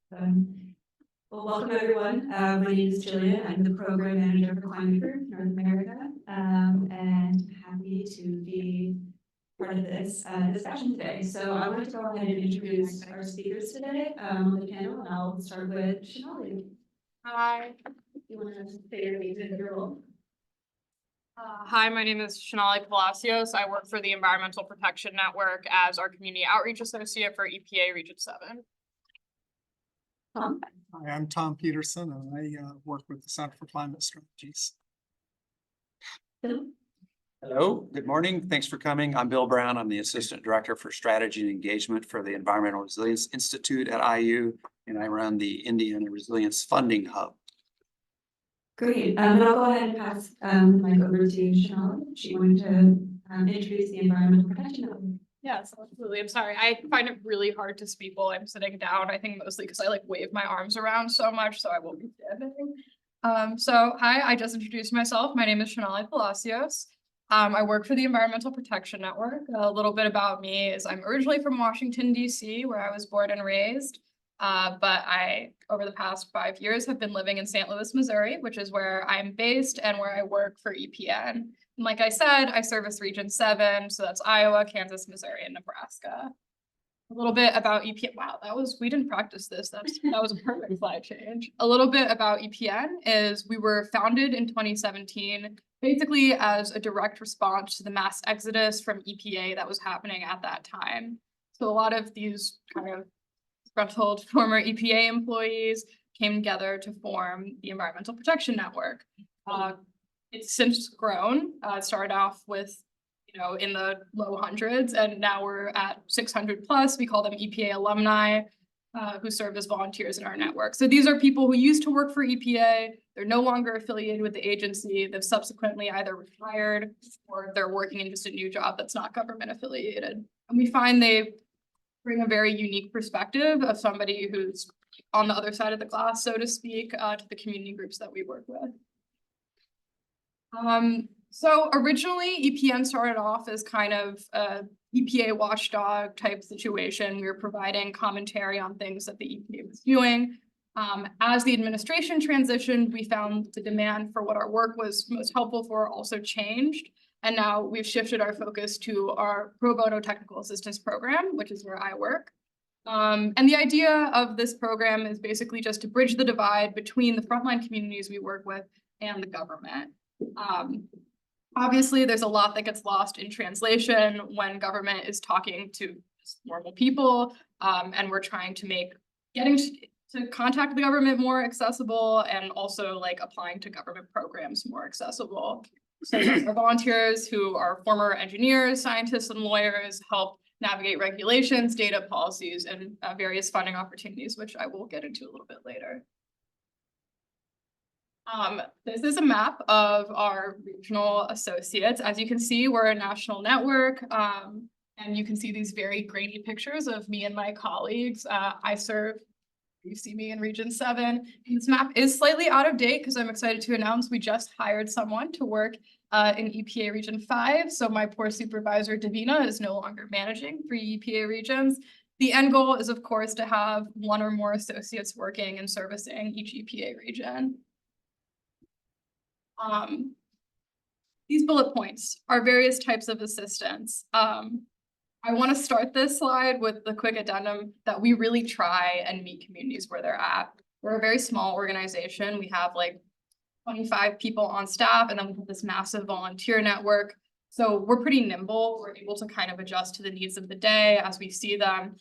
Well, welcome everyone. My name is Jillian. I'm the program manager for Climate Group North America, and happy to be part of this discussion today. So I want to go ahead and introduce our speakers today on the panel, and I'll start with Shonali. Hi. You want to say your name and your role? Hi, my name is Shonali Palacios. I work for the Environmental Protection Network as our Community Outreach Associate for EPA Region 7. Tom? Hi, I'm Tom Peterson, and I work with the Center for Climate Strategies. Bill? Hello, good morning. Thanks for coming. I'm Bill Brown. I'm the Assistant Director for Strategy and Engagement for the Environmental Resilience Institute at IU, and I run the Indiana Resilience Funding Hub. Great. And I'll go ahead and pass the mic over to Shonali. She wanted to introduce the Environmental Protection Network. Yes, absolutely. I'm sorry. I find it really hard to speak while I'm sitting down. I think mostly because I wave my arms around so much, so I won't be standing. So hi, I just introduced myself. My name is Shonali Palacios. I work for the Environmental Protection Network. A little bit about me is I'm originally from Washington, D.C., where I was born and raised. But I, over the past 5 years, have been living in St. Louis, Missouri, which is where I'm based and where I work for EPN. And like I said, I service Region 7, so that's Iowa, Kansas, Missouri, and Nebraska. A little bit about EPN. Wow, we didn't practice this. That was a perfect slide change. A little bit about EPN is we were founded in 2017, basically as a direct response to the mass exodus from EPA that was happening at that time. So a lot of these kind of disgruntled former EPA employees came together to form the Environmental Protection Network. It's since grown. It started off with, in the low hundreds, and now we're at 600 plus. We call them EPA alumni who serve as volunteers in our network. So these are people who used to work for EPA. They're no longer affiliated with the agency. They've subsequently either retired or they're working in just a new job that's not government affiliated. And we find they bring a very unique perspective of somebody who's on the other side of the glass, so to speak, to the community groups that we work with. So originally EPN started off as kind of a EPA watchdog type situation. We were providing commentary on things that the EPA was doing. As the administration transitioned, we found the demand for what our work was most helpful for also changed. And now we've shifted our focus to our pro bono technical assistance program, which is where I work. And the idea of this program is basically just to bridge the divide between the frontline communities we work with and the government. Obviously, there's a lot that gets lost in translation when government is talking to normal people, and we're trying to make getting to contact the government more accessible and also applying to government programs more accessible. So our volunteers who are former engineers, scientists, and lawyers help navigate regulations, data policies, and various funding opportunities, which I will get into a little bit later. This is a map of our regional associates. As you can see, we're a national network, and you can see these very grainy pictures of me and my colleagues. You see me in Region 7. This map is slightly out of date because I'm excited to announce we just hired someone to work in EPA Region 5. So my poor supervisor, Davina, is no longer managing 3 EPA regions. The end goal is, of course, to have 1 or more associates working and servicing each EPA region. These bullet points are various types of assistance. I want to start this slide with the quick addendum that we really try and meet communities where they're at. We're a very small organization. We have 25 people on staff, and then we have this massive volunteer network. So we're pretty nimble. We're able to kind of adjust to the needs of the day as we see them.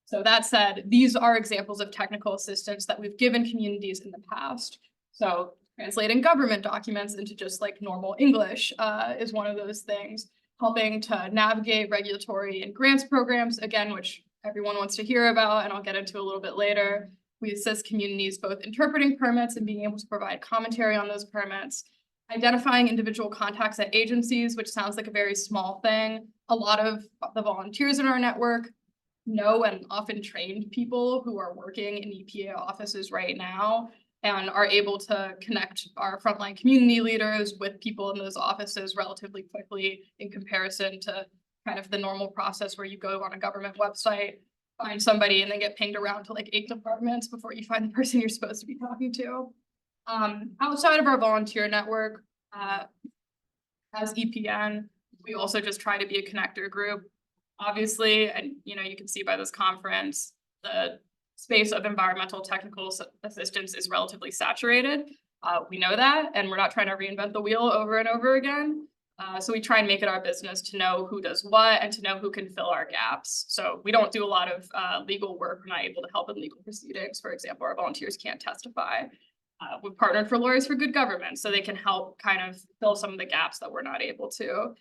So that said, these are examples of technical assistance that we've given communities in the past. So translating government documents into just normal English is one of those things. Helping to navigate regulatory and grants programs, again, which everyone wants to hear about, and I'll get into a little bit later. We assist communities both interpreting permits and being able to provide commentary on those permits, identifying individual contacts at agencies, which sounds like a very small thing. A lot of the volunteers in our network know and often trained people who are working in EPA offices right now and are able to connect our frontline community leaders with people in those offices relatively quickly in comparison to kind of the normal process where you go on a government website find somebody and then get pinged around to like 8 departments before you find the person you're supposed to be talking to. Outside of our volunteer network, as EPN, we also just try to be a connector group. Obviously, and you know, you can see by this conference, the space of environmental technical assistance is relatively saturated. We know that, and we're not trying to reinvent the wheel over and over again. So we try and make it our business to know who does what and to know who can fill our gaps. So we don't do a lot of legal work. We're not able to help in legal proceedings. For example, our volunteers can't testify. We've partnered for Lawyers for Good Government, so they can help kind of fill some of the gaps that we're not able to.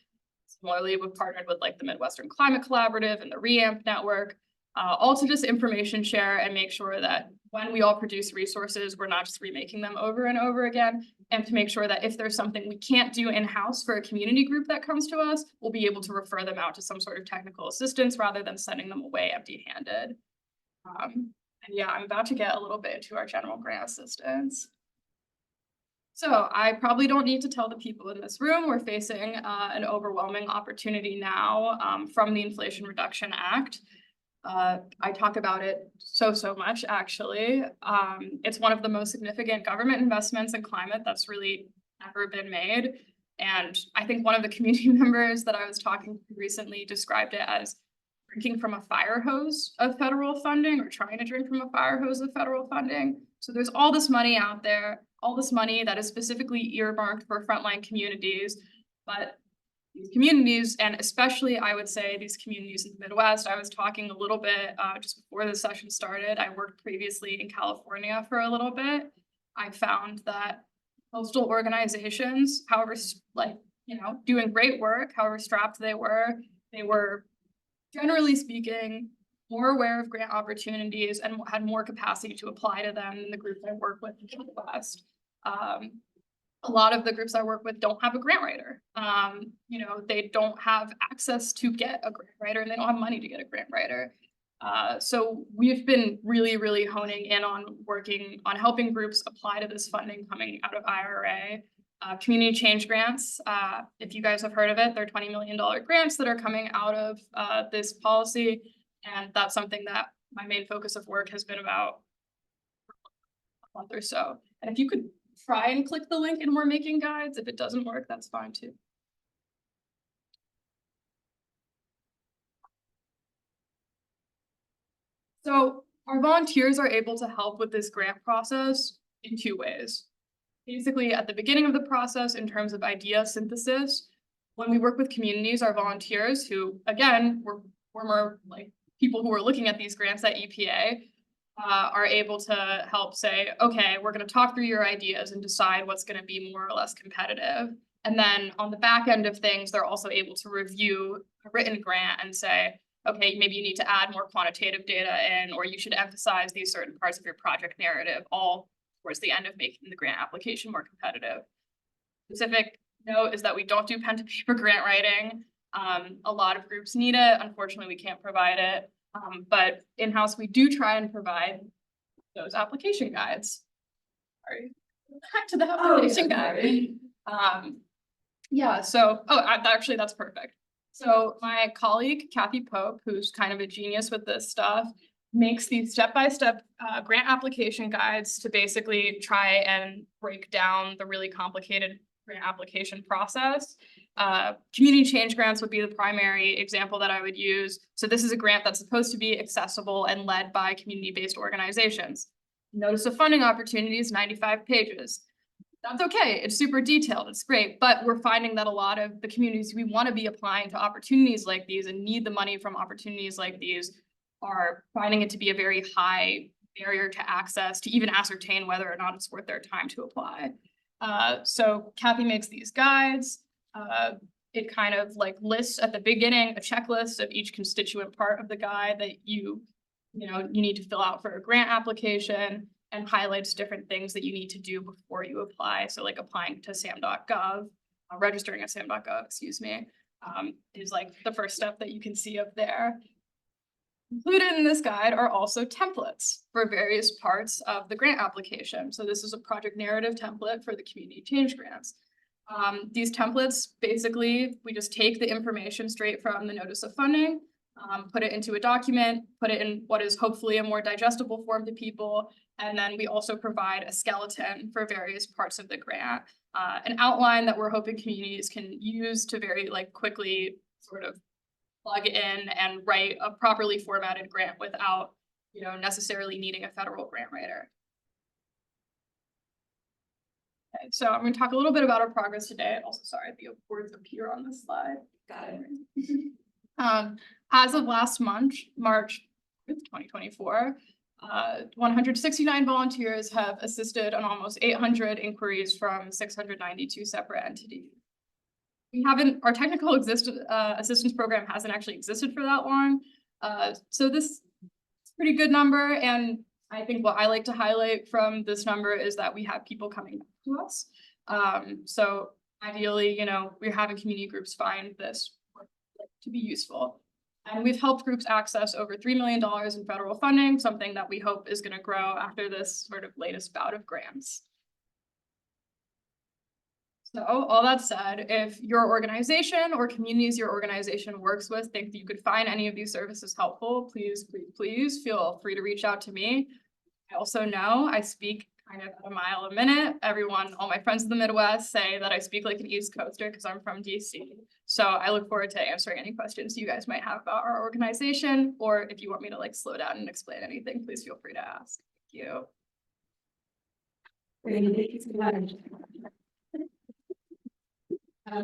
Similarly, we've partnered with like the Midwestern Climate Collaborative and the REAMP network, all to just information share and make sure that when we all produce resources, we're not just remaking them over and over again, and to make sure that if there's something we can't do in-house for a community group that comes to us, we'll be able to refer them out to some sort of technical assistance rather than sending them away empty-handed. And yeah, I'm about to get a little bit into our general grant assistance. So I probably don't need to tell the people in this room, we're facing an overwhelming opportunity now from the Inflation Reduction Act. I talk about it so much, actually. It's one of the most significant government investments in climate that's really ever been made. And I think one of the community members that I was talking to recently described it as drinking from a fire hose of federal funding, or trying to drink from a fire hose of federal funding. So there's all this money out there, all this money that is specifically earmarked for frontline communities, but these communities, and especially I would say these communities in the Midwest, I was talking a little bit just before the session started. I worked previously in California for a little bit. I found that coastal organizations, however, like, you know, doing great work, however strapped they were generally speaking more aware of grant opportunities and had more capacity to apply to them than the groups I work with in the Midwest. A lot of the groups I work with don't have a grant writer. You know, they don't have access to get a grant writer, and they don't have money to get a grant writer. So we've been really honing in on working on helping groups apply to this funding coming out of IRA. Community change grants, if you guys have heard of it, they're $20 million grants that are coming out of this policy. And that's something that my main focus of work has been about a month or so. And if you could try and click the link and we're making guides, if it doesn't work, that's fine too. So our volunteers are able to help with this grant process in 2 ways. Basically, at the beginning of the process, in terms of idea synthesis, when we work with communities, our volunteers, who again, were former like people who were looking at these grants at EPA, are able to help say, okay, we're going to talk through your ideas and decide what's going to be more or less competitive. And then on the back end of things, they're also able to review a written grant and say, okay, maybe you need to add more quantitative data in, or you should emphasize these certain parts of your project narrative, all towards the end of making the grant application more competitive. Specific note is that we don't do pen to paper grant writing. A lot of groups need it. Unfortunately, we can't provide it. But in-house, we do try and provide those application guides. Sorry, back to the application guide. Yeah, so, actually, that's perfect. So my colleague, Kathy Pope, who's kind of a genius with this stuff, makes these step-by-step grant application guides to basically try and break down the really complicated grant application process. Community change grants would be the primary example that I would use. So this is a grant that's supposed to be accessible and led by community-based organizations. Notice of funding opportunities, 95 pages. That's okay, it's super detailed, it's great, but we're finding that a lot of the communities we want to be applying to opportunities like these and need the money from opportunities like these are finding it to be a very high barrier to access to even ascertain whether or not it's worth their time to apply. So Kathy makes these guides. It kind of like lists at the beginning a checklist of each constituent part of the guide that you need to fill out for a grant application, and highlights different things that you need to do before you apply. So like applying to sam.gov, registering at sam.gov, excuse me, is like the first step that you can see up there. Included in this guide are also templates for various parts of the grant application. So this is a project narrative template for the community change grants. These templates, basically, we just take the information straight from the notice of funding, put it into a document, put it in what is hopefully a more digestible form to people. And then we also provide a skeleton for various parts of the grant, an outline that we're hoping communities can use to very quickly sort of plug in and write a properly formatted grant without, necessarily needing a federal grant writer. Okay, so I'm going to talk a little bit about our progress today. Also, sorry, the words appear on this slide. Got it. As of last month, March 2024, 169 volunteers have assisted on almost 800 inquiries from 692 separate entities. Our technical assistance program hasn't actually existed for that long. So this is a pretty good number. And I think what I like to highlight from this number is that we have people coming to us. So ideally, we're having community groups find this to be useful. And we've helped groups access over $3 million in federal funding, something that we hope is going to grow after this sort of latest bout of grants. So all that said, if your organization or communities your organization works with think that you could find any of these services helpful, please feel free to reach out to me. I also know I speak kind of at a mile a minute. All my friends in the Midwest say that I speak like an East Coaster because I'm from DC. So I look forward to answering any questions you guys might have about our organization, or if you want me to slow down and explain anything, please feel free to ask. Thank you. Great, thank you so much.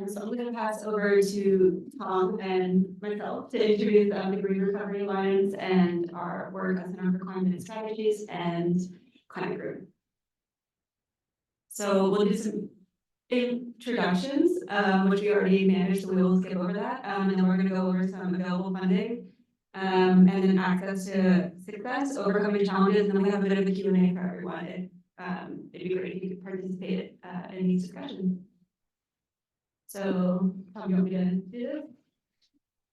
So I'm going to pass over to Tom and myself to introduce the Green Recovery Alliance and our work as Center for Climate Strategies and Climate Group. So we'll do some introductions, which we already managed, so we will skip over that. And then we're going to go over some available funding, and then access to success, overcoming challenges, and then we have a bit of a Q&A for everyone. It'd be great if you could participate in these discussions. So, Tom, you want me to do this?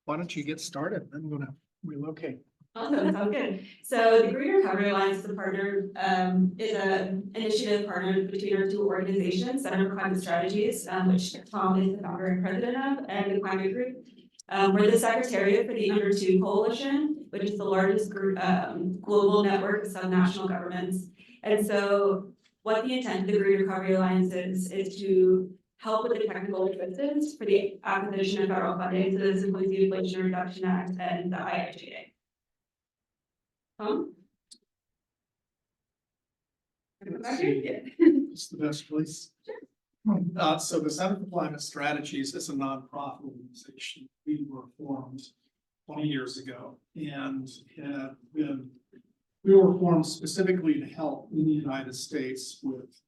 Why don't you get started? I'm gonna relocate. Awesome, sounds good. So the Green Recovery Alliance, the partner, is an initiative partnered between our two organizations, Center for Climate Strategies, which Tom is the founder and president of, and the Climate Group. We're the secretariat for the Under 2 Coalition, which is the largest group, global network of subnational governments. And so what the intent of the Green Recovery Alliance is to help with the technical assistance for the acquisition of federal funding. So this includes the Inflation Reduction Act and the IIJA. It's the best place. So the Center for Climate Strategies is a nonprofit organization. We were formed 20 years ago and we were formed specifically to help in the United States with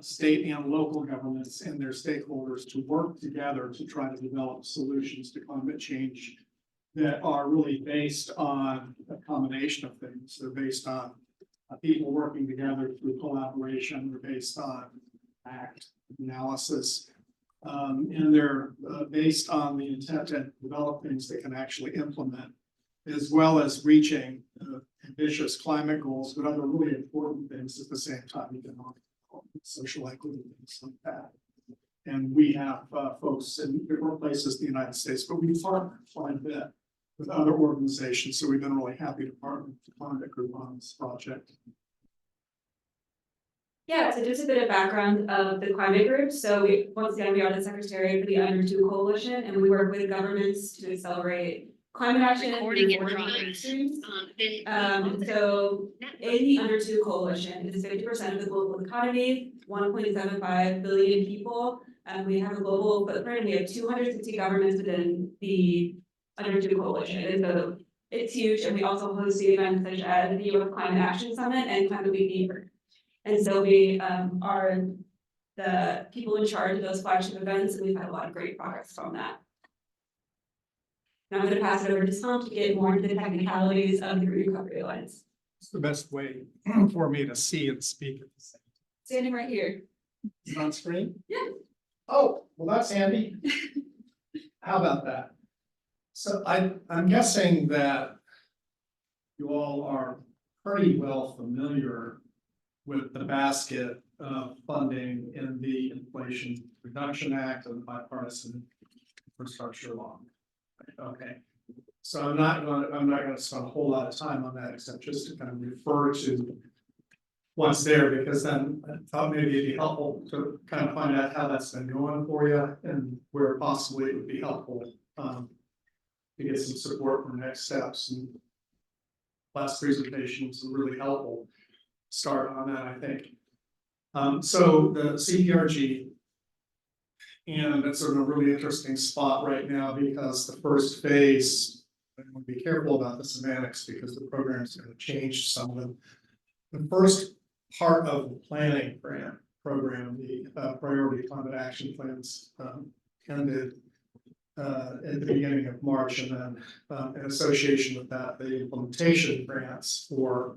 state and local governments and their stakeholders to work together to try to develop solutions to climate change that are really based on a combination of things. They're based on people working together through collaboration. They're based on fact analysis, and they're based on the intent to develop things that can actually implement, as well as reaching ambitious climate goals, but other really important things at the same time, economic, social equity, things like that. And we have folks in different places in the United States, but we partner quite a bit with other organizations. So we've been really happy to partner with the Climate Group on this project. Yeah, so just a bit of background of the Climate Group. So once again, we are the secretariat for the Under 2 Coalition, and we work with governments to accelerate climate action. Recording in and progress. So in the Under 2 Coalition, it is 50% of the global economy, 1.75 billion people. We have a global footprint, and we have 260 governments within the Under 2 Coalition. And so it's huge, and we also host events such as the U.S. Climate Action Summit and Climate Week New York. And so we are the people in charge of those flagship events, and we've had a lot of great progress from that. Now I'm going to pass it over to Tom to get more into the technicalities of the Green Recovery Alliance. It's the best way for me to see and speak at the same time. Standing right here. Is it on screen? Yeah. Oh, well, that's handy. How about that? So I'm guessing that you all are pretty well familiar with the basket of funding in the Inflation Reduction Act and the bipartisan infrastructure law. Okay, So I'm not gonna spend a whole lot of time on that, except just to kind of refer to what's there, because then I thought maybe it'd be helpful to kind of find out how that's been going for you and where possibly it would be helpful to get some support for next steps. And last presentation was a really helpful start on that, I think. So the CPRG, and it's in a really interesting spot right now because the first phase, I'm going to be careful about the semantics because the program is going to change some of them. The first part of the planning grant program, the priority climate action plans, ended at the beginning of March, and then in association with that, the implementation grants for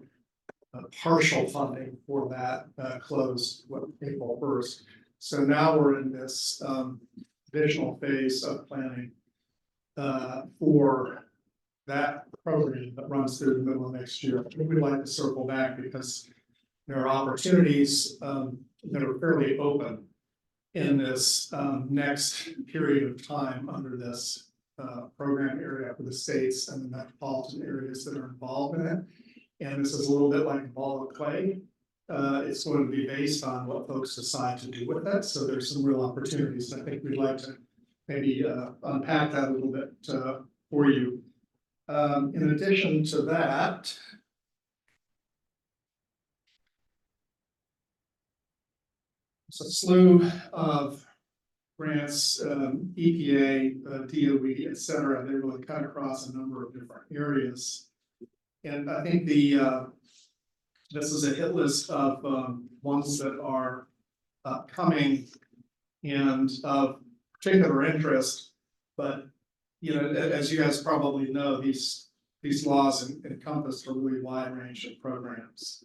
partial funding for that closed April 1st. So now we're in this additional phase of planning for that program that runs through the middle of next year. We'd like to circle back because there are opportunities that are fairly open in this next period of time under this program area for the states and the metropolitan areas that are involved in it. And this is a little bit like a ball of clay. It's going to be based on what folks decide to do with it. So there's some real opportunities. I think we'd like to maybe unpack that a little bit for you. In addition to that, it's a slew of grants, EPA, DOE, et cetera. They really cut across a number of different areas. And I think this is a hit list of ones that are coming and of particular interest. But you know, as you guys probably know, these laws encompass a really wide range of programs.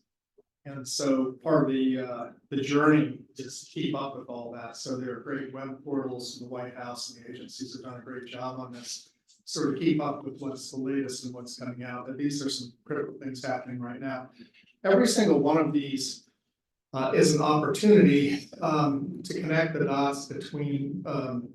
And so part of the journey is to keep up with all that. So there are great web portals, and the White House and the agencies have done a great job on this, sort of keep up with what's the latest and what's coming out. But these are some critical things happening right now. Every single one of these is an opportunity to connect the dots between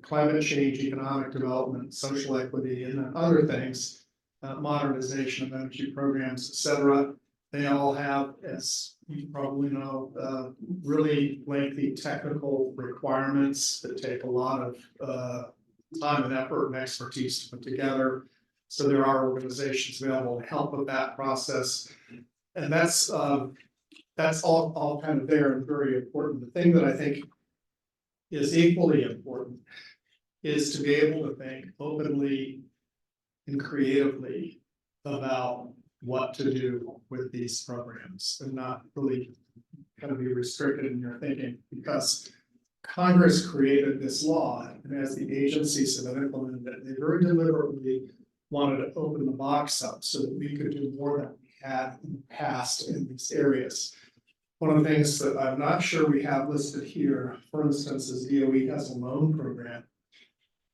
climate change, economic development, social equity, and then other things, modernization of energy programs, et cetera. They all have, as you probably know, really lengthy technical requirements that take a lot of time and effort and expertise to put together. So there are organizations available to help with that process. And that's all kind of there and very important. The thing that I think is equally important is to be able to think openly and creatively about what to do with these programs and not really kind of be restricted in your thinking, because Congress created this law, and as the agencies have implemented it, they very deliberately wanted to open the box up so that we could do more than we had in the past in these areas. One of the things that I'm not sure we have listed here, for instance, is DOE has a loan program.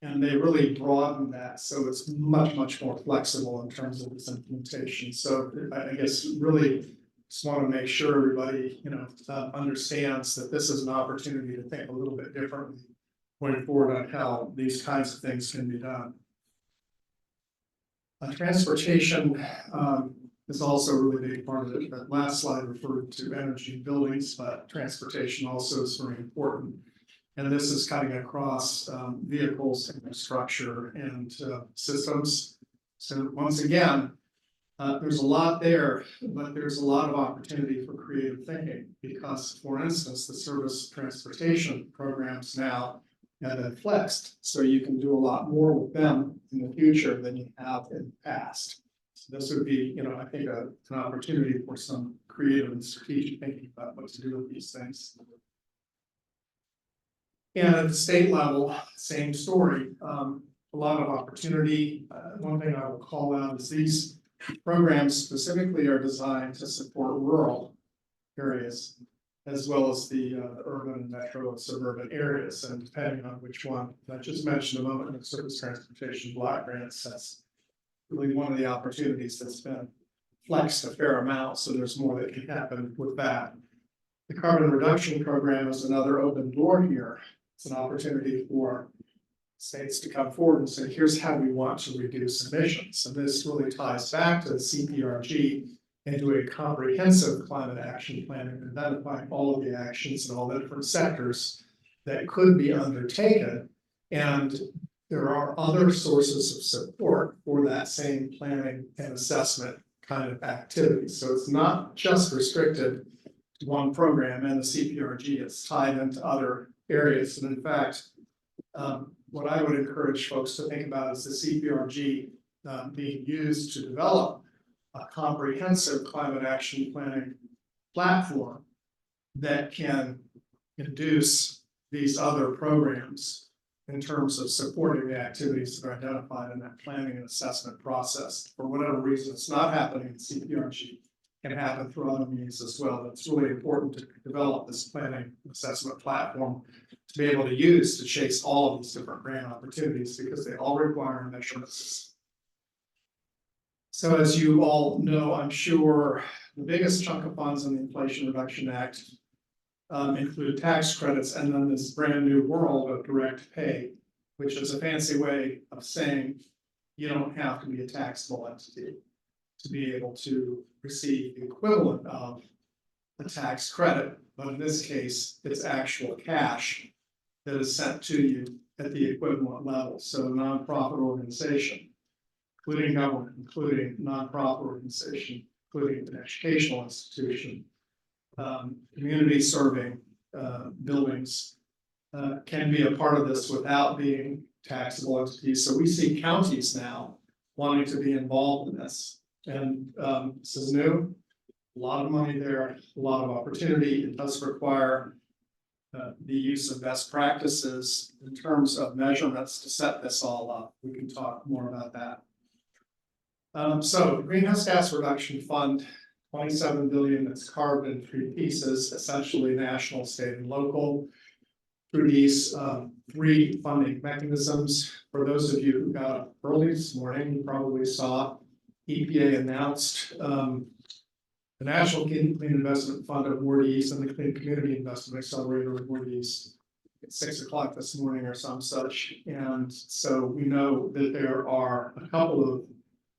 And they really broadened that, so it's much, much more flexible in terms of its implementation. So I guess really just want to make sure everybody, understands that this is an opportunity to think a little bit differently going forward on how these kinds of things can be done. Transportation is also a really big part of it. That last slide referred to energy and buildings, but transportation also is very important. And this is cutting across vehicles, infrastructure, and systems. So once again, there's a lot there, but there's a lot of opportunity for creative thinking because, for instance, the service transportation programs now have been flexed, so you can do a lot more with them in the future than you have in the past. So this would be, I think an opportunity for some creative and strategic thinking about what to do with these things. And at the state level, same story, a lot of opportunity. One thing I will call out is these programs specifically are designed to support rural areas, as well as the urban and metro and suburban areas. And depending on which one, I just mentioned a moment, the surface transportation block grants, that's really one of the opportunities that's been flexed a fair amount. So there's more that can happen with that. The carbon reduction program is another open door here. It's an opportunity for states to come forward and say, here's how we want to reduce emissions. And this really ties back to the CPRG into a comprehensive climate action plan and identifying all of the actions and all the different sectors that could be undertaken. And there are other sources of support for that same planning and assessment kind of activity. So it's not just restricted to one program and the CPRG, it's tied into other areas. And in fact, what I would encourage folks to think about is the CPRG being used to develop a comprehensive climate action planning platform that can induce these other programs in terms of supporting the activities that are identified in that planning and assessment process. For whatever reason, it's not happening in CPRG, can happen through other means as well. It's really important to develop this planning and assessment platform to be able to use to chase all of these different grant opportunities because they all require measurements. So as you all know, I'm sure the biggest chunk of funds in the Inflation Reduction Act include tax credits and then this brand new world of direct pay, which is a fancy way of saying you don't have to be a taxable entity to be able to receive the equivalent of a tax credit. But in this case, it's actual cash that is sent to you at the equivalent level. So a nonprofit organization, including government, including nonprofit organization, including an educational institution, community serving buildings can be a part of this without being taxable entities. So we see counties now wanting to be involved in this. And this is new, a lot of money there, a lot of opportunity. It does require the use of best practices in terms of measurements to set this all up. We can talk more about that. So Greenhouse Gas Reduction Fund, 27 billion that's carved in three pieces, essentially national, state, and local. Through these three funding mechanisms, for those of you who got up early this morning, you probably saw EPA announced the National Clean Investment Fund awardees and the Clean Community Investment Accelerator awardees at 6 o'clock this morning or some such. And so we know that there are a couple of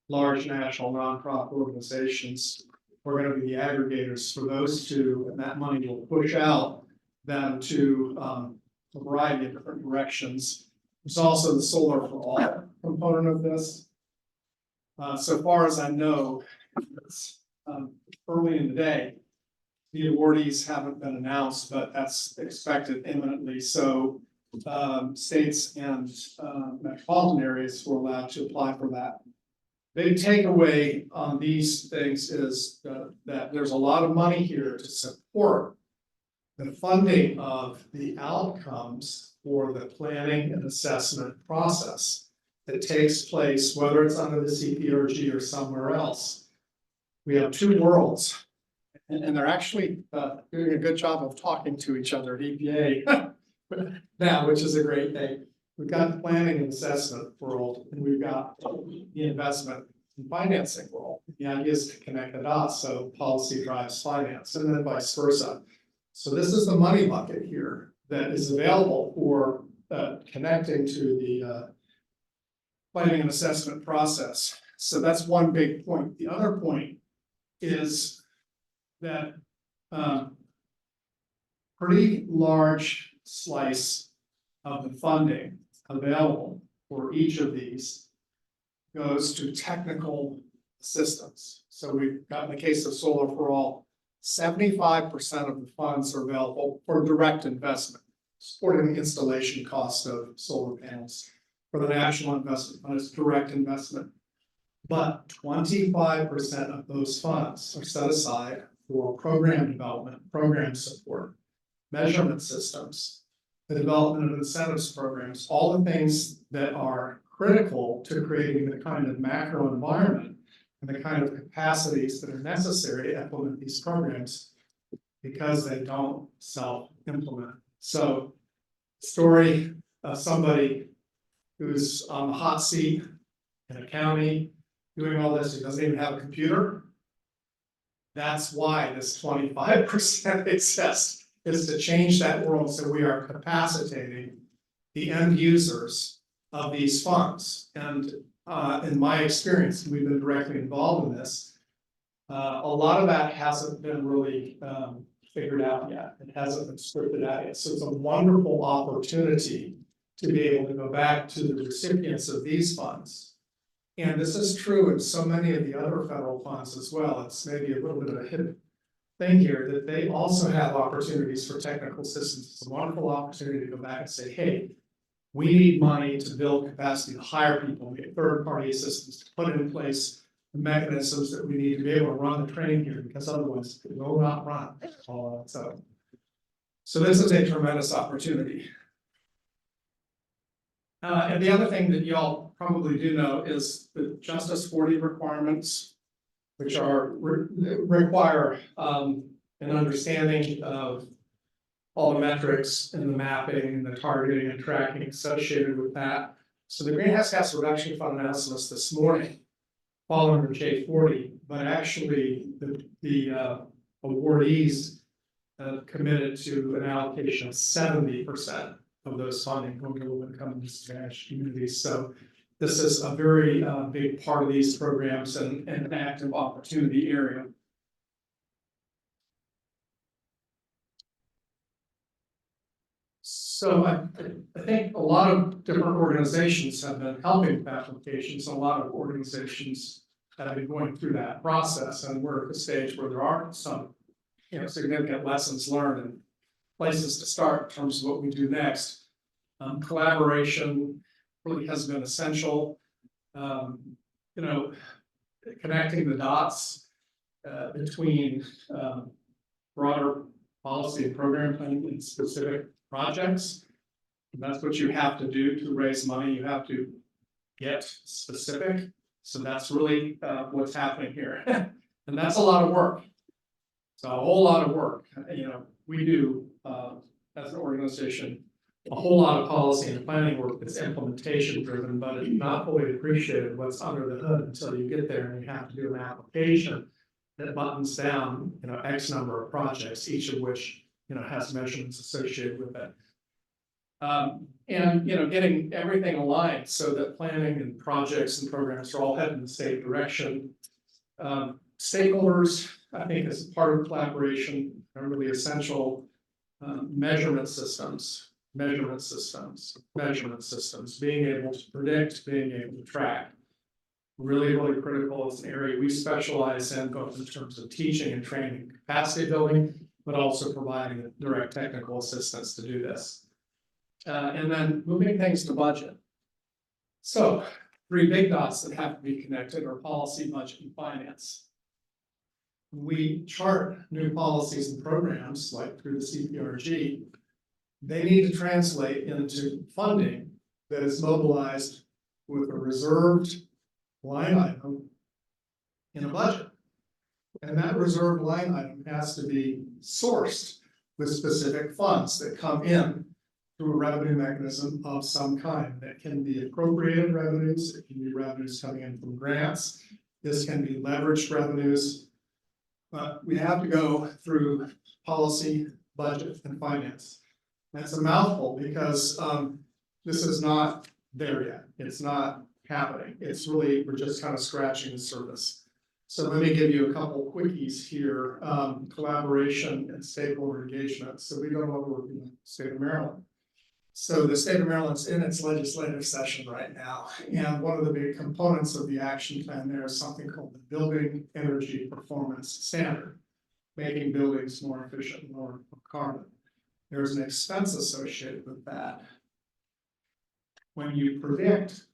large national nonprofit organizations who are going to be the aggregators for those two, and that money will push out them to a variety of different directions. There's also the Solar for All component of this. So far as I know, it's early in the day. The awardees haven't been announced, but that's expected imminently. So states and metropolitan areas were allowed to apply for that. Big takeaway on these things is that there's a lot of money here to support the funding of the outcomes for the planning and assessment process that takes place, whether it's under the CPRG or somewhere else. We have two worlds, and they're actually doing a good job of talking to each other at EPA now, which is a great thing. We've got the planning and assessment world, and we've got the investment and financing world. The idea is to connect the dots, so policy drives finance, and then vice versa. So this is the money bucket here that is available for connecting to the planning and assessment process. So that's one big point. The other point is that pretty large slice of the funding available for each of these goes to technical assistance. So we've got, in the case of Solar for All, 75% of the funds are available for direct investment, supporting the installation cost of solar panels. For the National Investment Fund, it's direct investment. But 25% of those funds are set aside for program development, program support, measurement systems, the development of incentives programs, all the things that are critical to creating the kind of macro environment and the kind of capacities that are necessary to implement these programs because they don't self-implement. So, story of somebody who's on the hot seat in a county doing all this, who doesn't even have a computer. That's why this 25% exists, is to change that world so we are capacitating the end users of these funds. And in my experience, we've been directly involved in this. A lot of that hasn't been really figured out yet. It hasn't been scripted out yet. So it's a wonderful opportunity to be able to go back to the recipients of these funds. And this is true in so many of the other federal funds as well. It's maybe a little bit of a hidden thing here that they also have opportunities for technical assistance. It's a wonderful opportunity to go back and say, hey, we need money to build capacity to hire people, get third-party assistance, to put in place the mechanisms that we need to be able to run the train here, because otherwise it will not run all on its own. So this is a tremendous opportunity. And the other thing that y'all probably do know is the Justice 40 requirements, which are require an understanding of all the metrics and the mapping and the targeting and tracking associated with that. So the greenhouse gas reduction fund announcements this morning fall under J40, but actually the awardees committed to an allocation of 70% of those funding going to low-income and disadvantaged communities. So this is a very big part of these programs and an active opportunity area. So I think a lot of different organizations have been helping with applications. A lot of organizations have been going through that process, and we're at the stage where there are some, significant lessons learned and places to start in terms of what we do next. Collaboration really has been essential. Connecting the dots between broader policy and program planning in specific projects. And that's what you have to do to raise money. You have to get specific. So that's really what's happening here. And that's a lot of work. So a whole lot of work. We do as an organization a whole lot of policy and planning work that's implementation driven, but it's not fully appreciated what's under the hood until you get there and you have to do an application that buttons down, X number of projects, each of which, has measurements associated with it. Getting everything aligned so that planning and projects and programs are all heading in the same direction. Stakeholders, I think, as part of collaboration, are really essential. Measurement systems, being able to predict, being able to track. Really, really critical. It's an area we specialize in, both in terms of teaching and training, capacity building, but also providing direct technical assistance to do this. And then moving things to budget. So 3 big dots that have to be connected are policy, budget, and finance. We chart new policies and programs like through the CPRG. They need to translate into funding that is mobilized with a reserved line item in a budget. And that reserved line item has to be sourced with specific funds that come in through a revenue mechanism of some kind. That can be appropriated revenues, it can be revenues coming in from grants, this can be leveraged revenues. But we have to go through policy, budget, and finance. That's a mouthful because this is not there yet. It's not happening. It's really, we're just kind of scratching the surface. So let me give you a couple quickies here. Collaboration and stakeholder engagement. So we go over in the state of Maryland. So the state of Maryland's in its legislative session right now. And one of the big components of the action plan there is something called the Building Energy Performance Standard, making buildings more efficient, lower carbon. There's an expense associated with that. When you predict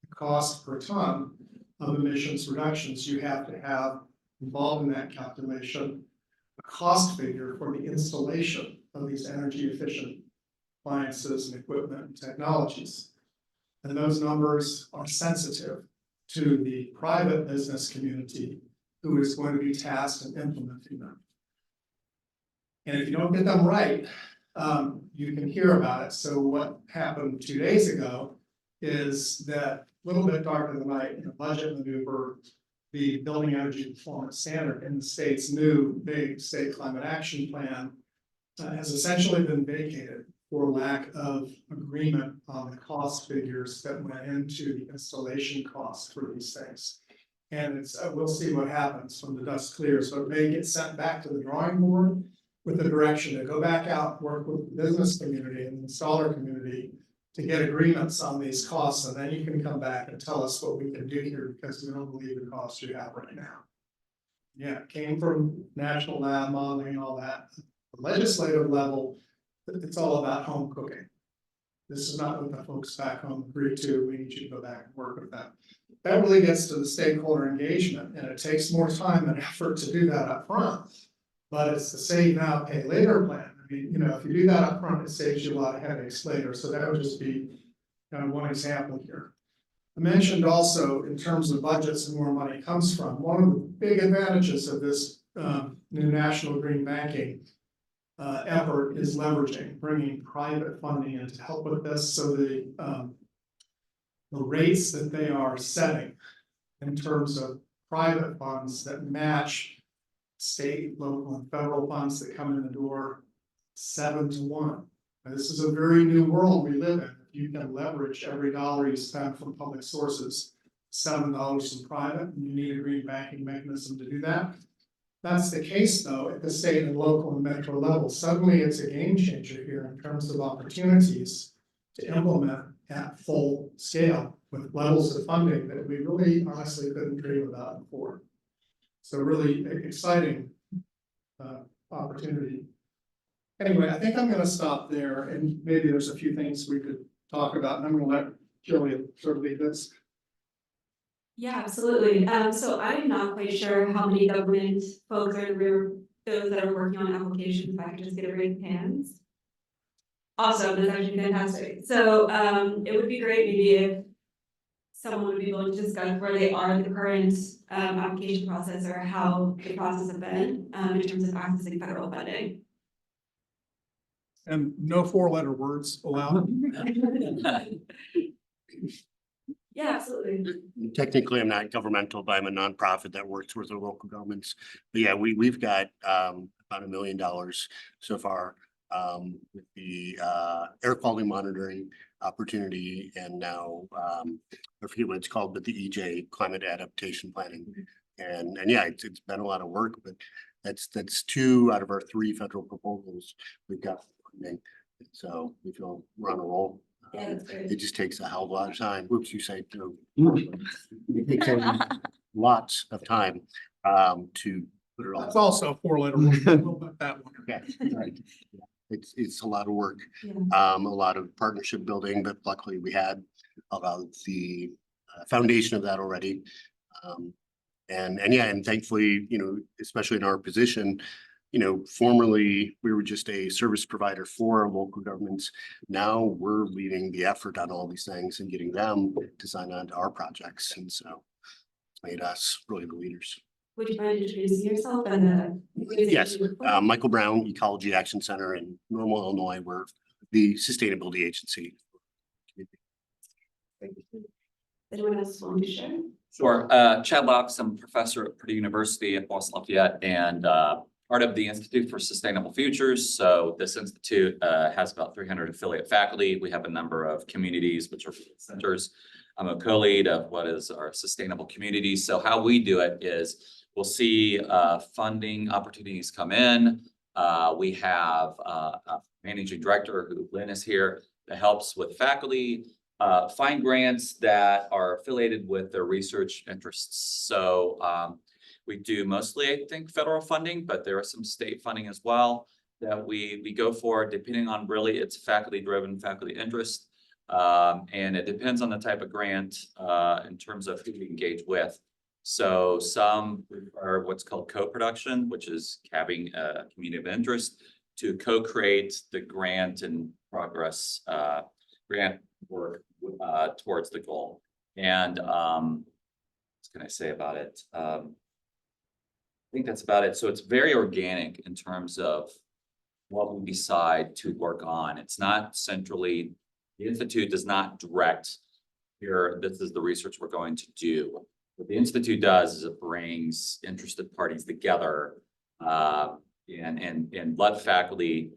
the cost per ton of emissions reductions, you have to have involved in that calculation a cost figure for the installation of these energy efficient appliances and equipment and technologies. And those numbers are sensitive to the private business community who is going to be tasked in implementing them. And if you don't get them right, you can hear about it. So what happened 2 days ago is that a little bit darker than night in a budget maneuver, the Building Energy Performance Standard in the state's new big state climate action plan has essentially been vacated for lack of agreement on the cost figures that went into the installation costs for these things. And it's, we'll see what happens when the dust clears, so it may get sent back to the drawing board with the direction to go back out, work with the business community and the installer community to get agreements on these costs, and then you can come back and tell us what we can do here, because we don't believe the costs you have right now. Yeah, it came from national lab modeling and all that. The legislative level, it's all about home cooking. This is not what the folks back home agreed to. We need you to go back and work with them. That really gets to the stakeholder engagement, and it takes more time and effort to do that up front. But it's the save now, pay later plan. I mean, you know, if you do that up front, it saves you a lot of headaches later. So that would just be kind of one example here. I mentioned also in terms of budgets and where money comes from, one of the big advantages of this new national green banking effort is leveraging, bringing private funding in to help with this. So the rates that they are setting in terms of private funds that match state, local, and federal funds that come in the door 7-to-1. Now, this is a very new world we live in. If you can leverage every dollar you spend from public sources, $7 from private, and you need a green banking mechanism to do that. That's the case, though, at the state and local and metro level. Suddenly, it's a game changer here in terms of opportunities to implement at full scale with levels of funding that we really honestly couldn't dream about before. So really exciting opportunity. Anyway, I think I'm going to stop there, and maybe there's a few things we could talk about, and I'm going to let Jillian sort of lead this. Yeah, absolutely. So I'm not quite sure how many government folks are those that are working on applications. If I could just get a raise of hands. Awesome, that's actually fantastic. So it would be great maybe if someone would be able to discuss where they are in the current application process, or how the process has been in terms of accessing federal funding. And no 4-letter words allowed. Yeah, absolutely. Technically, I'm not governmental, but I'm a nonprofit that works with the local governments. But yeah, we've got about $1 million so far with the air quality monitoring opportunity, and now I forget what it's called, but the EJ climate adaptation planning. And yeah, it's been a lot of work, but that's 2 out of our 3 federal proposals we've got funding. So we feel we're on a roll. Yeah, that's great. It just takes a hell of a lot of time. Whoops, you say no. It takes lots of time to put it all. That's also a 4-letter word. We'll put that one. Okay, right. It's a lot of work, Yeah. a lot of partnership building, but luckily we had about the foundation of that already. And yeah, and thankfully, you know, especially in our position, you know, formerly we were just a service provider for local governments. Now we're leading the effort on all these things and getting them to sign on to our projects. And so it's made us really the leaders. Would you mind introducing yourself and Yes, Michael Brown, Ecology Action Center in Normal, Illinois. We're the sustainability agency. Anyone else want to share? Sure. Chad Laux, I'm a professor at Purdue University at Boston Lafayette, and part of the Institute for Sustainable Futures. So this institute has about 300 affiliate faculty. We have a number of communities, which are centers. I'm a co-lead of what is our sustainable communities. So how we do it is we'll see funding opportunities come in. We have a managing director, who Lynn is here, that helps with faculty find grants that are affiliated with their research interests. So we do mostly, I think, federal funding, but there are some state funding as well that we go for, depending on really it's faculty-driven, faculty interest. And it depends on the type of grant in terms of who we engage with. So some are what's called co-production, which is having a community of interest to co-create the grant and progress grant work towards the goal. And what can I say about it? I think that's about it. So it's very organic in terms of what we decide to work on. It's not centrally, the Institute does not direct here, this is the research we're going to do. What the Institute does is it brings interested parties together and let faculty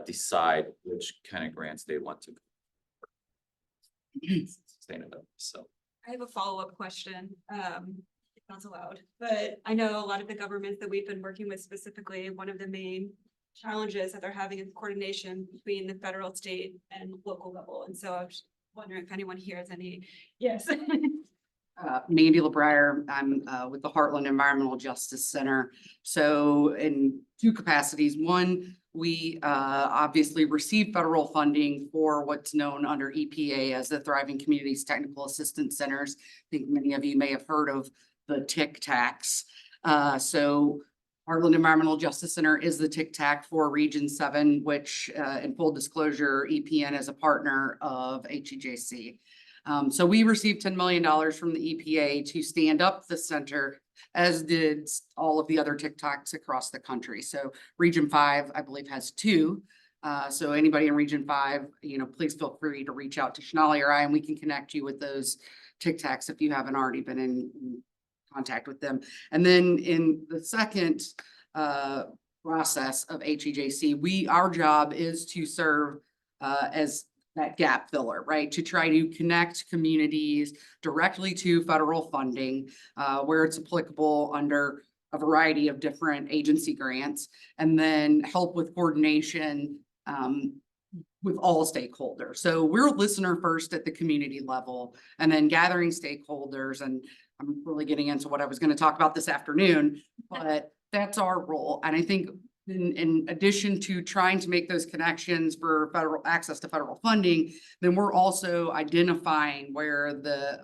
decide which kind of grants they want to sustainability. So. I have a follow-up question, if that's allowed, but I know a lot of the governments that we've been working with specifically, one of the main challenges that they're having is coordination between the federal, state, and local level, and so I was wondering if anyone here has any, yes. Mandy LeBrier, I'm with the Heartland Environmental Justice Center. So in two capacities, one, we obviously receive federal funding for what's known under EPA as the Thriving Communities Technical Assistance Centers. I think many of you may have heard of the TIC tax. So Heartland Environmental Justice Center is the TIC tac for Region 7, which in full disclosure, EPN is a partner of HEJC. So we received $10 million from the EPA to stand up the center, as did all of the other TIC tacs across the country. So Region 5, I believe, has 2. So anybody in Region 5, please feel free to reach out to Shanali or I, and we can connect you with those TIC tacs if you haven't already been in contact with them. And then in the second process of HEJC, our job is to serve as that gap filler, right? To try to connect communities directly to federal funding where it's applicable under a variety of different agency grants, and then help with coordination with all stakeholders. So we're listener first at the community level, and then gathering stakeholders. And I'm really getting into what I was going to talk about this afternoon, but that's our role. And I think in addition to trying to make those connections for federal access to federal funding, then we're also identifying where the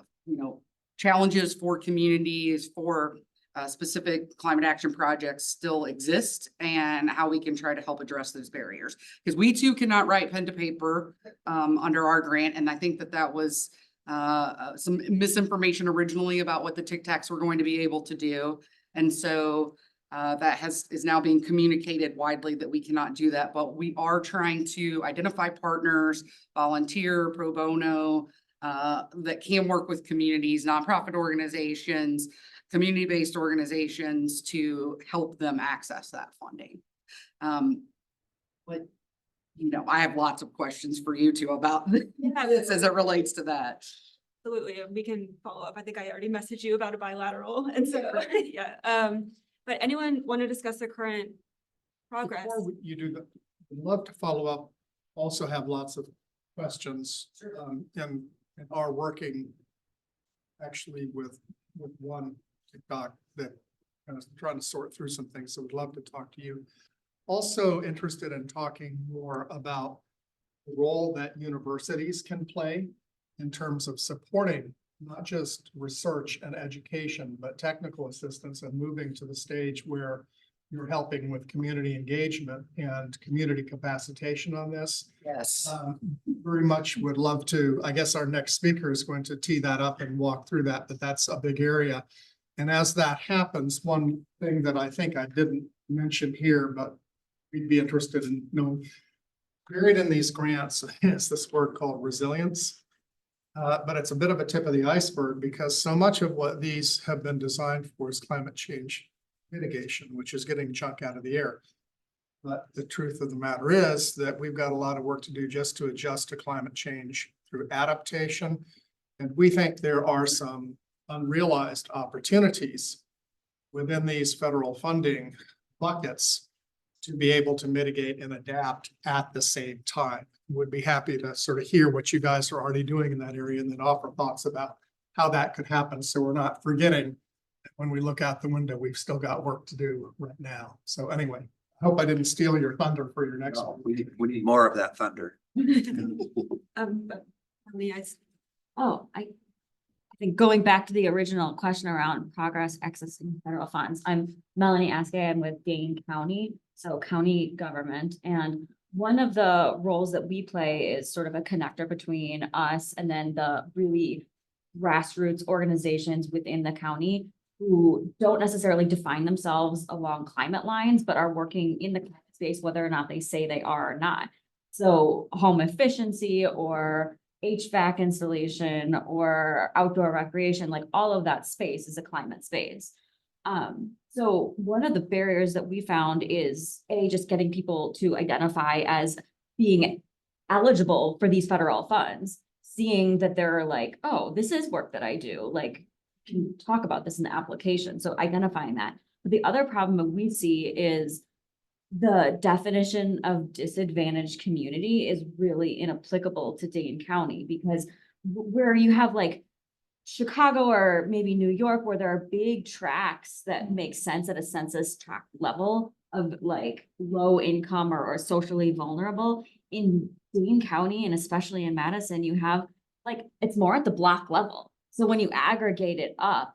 challenges for communities for specific climate action projects still exist, and how we can try to help address those barriers. Because we too cannot write pen to paper under our grant, and I think that was some misinformation originally about what the TIC tacs were going to be able to do, and so that is now being communicated widely that we cannot do that, but we are trying to identify partners, volunteer, pro bono, that can work with communities, nonprofit organizations, community-based organizations to help them access that funding. But I have lots of questions for you two about this as it relates to that. Absolutely, we can follow up. I think I already messaged you about a bilateral, and so, yeah. But anyone want to discuss the current progress? Before you do that, I'd love to follow up. Also have lots of questions and are working actually with one TikTok that kind of trying to sort through some things. So we'd love to talk to you. Also interested in talking more about the role that universities can play in terms of supporting not just research and education, but technical assistance, and moving to the stage where you're helping with community engagement and community capacitation on this. Yes. Very much would love to. I guess our next speaker is going to tee that up and walk through that, but that's a big area. And as that happens, one thing that I think I didn't mention here, but we'd be interested in knowing, buried in these grants is this word called resilience. But it's a bit of a tip of the iceberg, because so much of what these have been designed for is climate change mitigation, which is getting junk out of the air. But the truth of the matter is that we've got a lot of work to do just to adjust to climate change through adaptation. And we think there are some unrealized opportunities within these federal funding buckets to be able to mitigate and adapt at the same time. Would be happy to sort of hear what you guys are already doing in that area, and then offer thoughts about how that could happen, so we're not forgetting that when we look out the window, we've still got work to do right now. So anyway, I hope I didn't steal your thunder for your next one. We need more of that thunder. But I think going back to the original question around progress accessing federal funds, I'm Melanie Askey. I'm with Dane County, so county government. And one of the roles that we play is sort of a connector between us and then the really grassroots organizations within the county who don't necessarily define themselves along climate lines, but are working in the climate space, whether or not they say they are or not. So home efficiency or HVAC installation or outdoor recreation, like all of that space is a climate space. So So one of the barriers that we found is just getting people to identify as being eligible for these federal funds, seeing that they're like, oh, this is work that I do, like, can talk about this in the application. So identifying that. But the other problem that we see is the definition of disadvantaged community is really inapplicable to Dane County, because where you have like Chicago or maybe New York, where there are big tracts that make sense at a census tract level of like low income or socially vulnerable. In Dane County, and especially in Madison, you have like, it's more at the block level. So when you aggregate it up,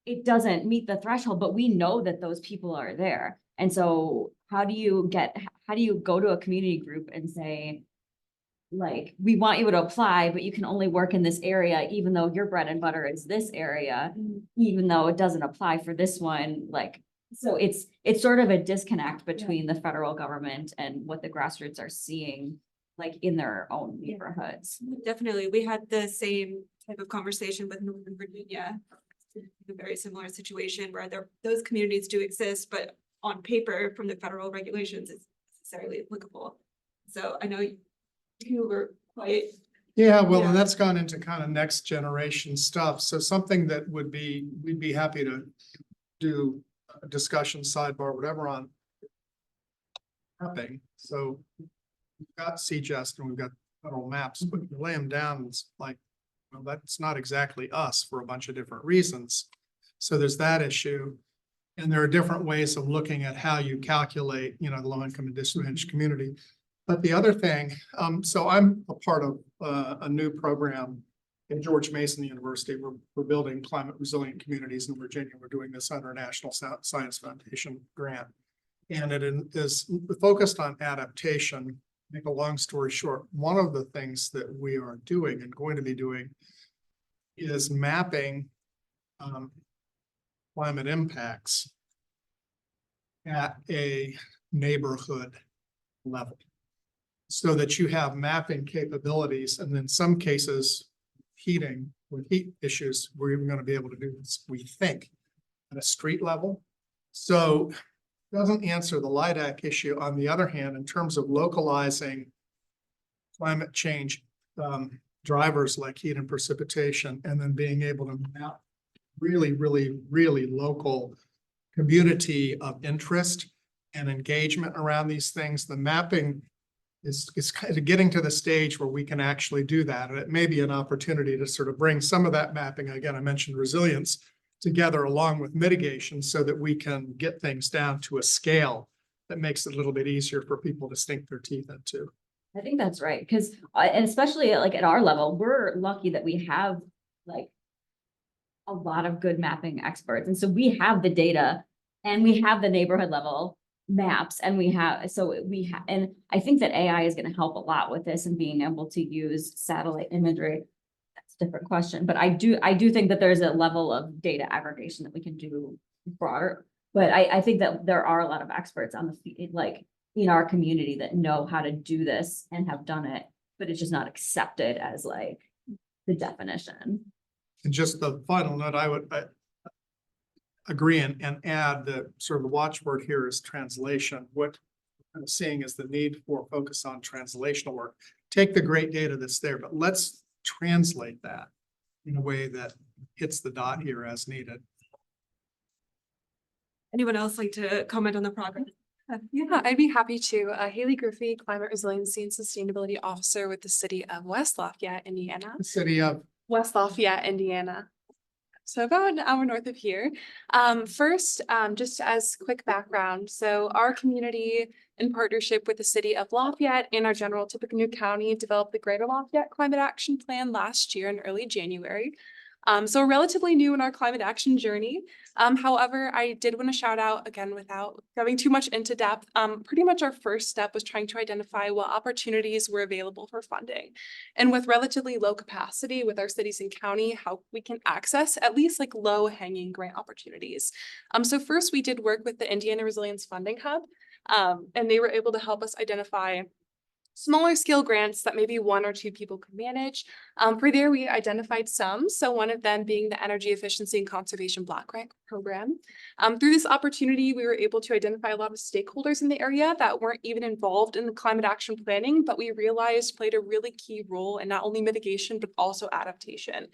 it doesn't meet the threshold, but we know that those people are there. And so how do you go to a community group and say, like, we want you to apply, but you can only work in this area, even though your bread and butter is this area, even though it doesn't apply for this one, like, so it's sort of a disconnect between the federal government and what the grassroots are seeing, like in their own neighborhoods. Definitely, we had the same type of conversation with Northern Virginia. A very similar situation where those communities do exist, but on paper from the federal regulations, it's necessarily applicable. So I know you were quite. Yeah, well, and Yeah. that's gone into kind of next generation stuff. So something that we'd be happy to do a discussion sidebar, whatever on mapping. So we've got CGEST and we've got federal maps, but you lay them down, it's like, well, that's not exactly us for a bunch of different reasons. So there's that issue. And there are different ways of looking at how you calculate, the low income and disadvantaged community. But the other thing, so I'm a part of a new program at George Mason University. We're building climate resilient communities in Virginia. We're doing this under a National Science Foundation grant. And it is focused on adaptation. Make a long story short, one of the things that we are doing and going to be doing is mapping climate impacts at a neighborhood level, so that you have mapping capabilities. And in some cases, heating with heat issues, we're even going to be able to do this, we think, at a street level. So it doesn't answer the LIDAC issue. On the other hand, in terms of localizing climate change drivers like heat and precipitation, and then being able to map really, really, really local community of interest and engagement around these things, the mapping is kind of getting to the stage where we can actually do that. And it may be an opportunity to sort of bring some of that mapping, again, I mentioned resilience, together along with mitigation, so that we can get things down to a scale that makes it a little bit easier for people to sink their teeth into. I think that's right, because, and especially like at our level, we're lucky that we have like a lot of good mapping experts. And so we have the data and we have the neighborhood level maps, and and I think that AI is going to help a lot with this and being able to use satellite imagery. That's a different question, but I do think that there's a level of data aggregation that we can do broader. But I think that there are a lot of experts on like in our community that know how to do this and have done it, but it's just not accepted as like the definition. And just the final note, I would agree and add that sort of the watchword here is translation. What I'm seeing is the need for focus on translational work. Take the great data that's there, but let's translate that in a way that hits the dot here as needed. Anyone else like to comment on the progress? Yeah, I'd be happy to. Haley Griffey, Climate Resiliency and Sustainability Officer with the City of West Lafayette, Indiana. The city of West Lafayette, Indiana. So about an hour north of here. First, just as quick background. So our community, in partnership with the City of Lafayette and our general Tippecanoe County, developed the Greater Lafayette Climate Action Plan last year in early January. So we're relatively new in our climate action journey. However, I did want to shout out again, without going too much into depth, pretty much our first step was trying to identify what opportunities were available for funding. And with relatively low capacity with our cities and county, how we can access at least like low hanging grant opportunities. So first we did work with the Indiana Resilience Funding Hub, and they were able to help us identify smaller scale grants that maybe one or two people could manage. For there, we identified some. So one of them being the Energy Efficiency and Conservation Block Grant Program. Through this opportunity, we were able to identify a lot of stakeholders in the area that weren't even involved in the climate action planning, but we realized played a really key role in not only mitigation, but also adaptation.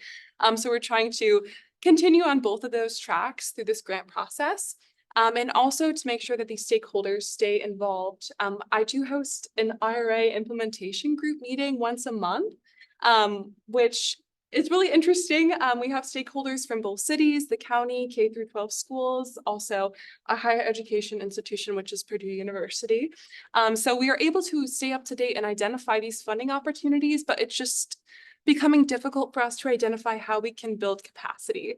So we're trying to continue on both of those tracks through this grant process. And also to make sure that these stakeholders stay involved. I do host an IRA implementation group meeting once a month, which is really interesting. We have stakeholders from both cities, the county, K through 12 schools, also a higher education institution, which is Purdue University. So we are able to stay up to date and identify these funding opportunities, but it's just becoming difficult for us to identify how we can build capacity.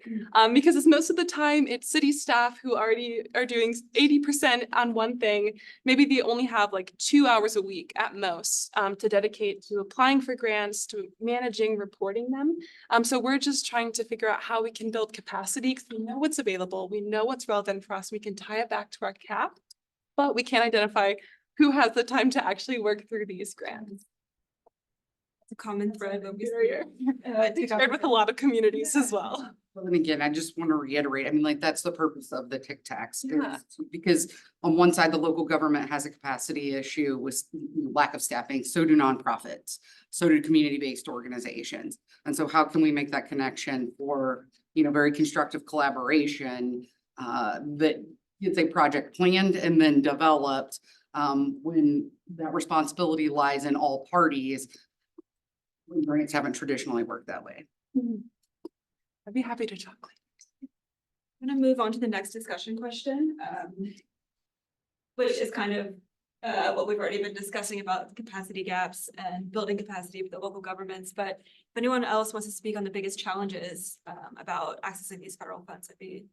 Because it's most of the time it's city staff who already are doing 80% on one thing. Maybe they only have like 2 hours a week at most to dedicate to applying for grants, to managing, reporting them. So we're just trying to figure out how we can build capacity because we know what's available. We know what's relevant for us. We can tie it back to our cap, but we can't identify who has the time to actually work through these grants. A common thread that we Shared with a lot of communities as well. Well, and again, I just want to reiterate, I mean, like, that's the purpose of the TIC tax. Yeah. Because on one side, the local government has a capacity issue with lack of staffing, so do nonprofits, so do community-based organizations. And so how can we make that connection for, very constructive collaboration that gets a project planned and then developed when that responsibility lies in all parties. Grants haven't traditionally worked that way. I'd be happy to talk. I'm gonna move on to the next discussion question, which is kind of what we've already been discussing about capacity gaps and building capacity with the local governments. But if anyone else wants to speak on the biggest challenges about accessing these federal funds, I'd be.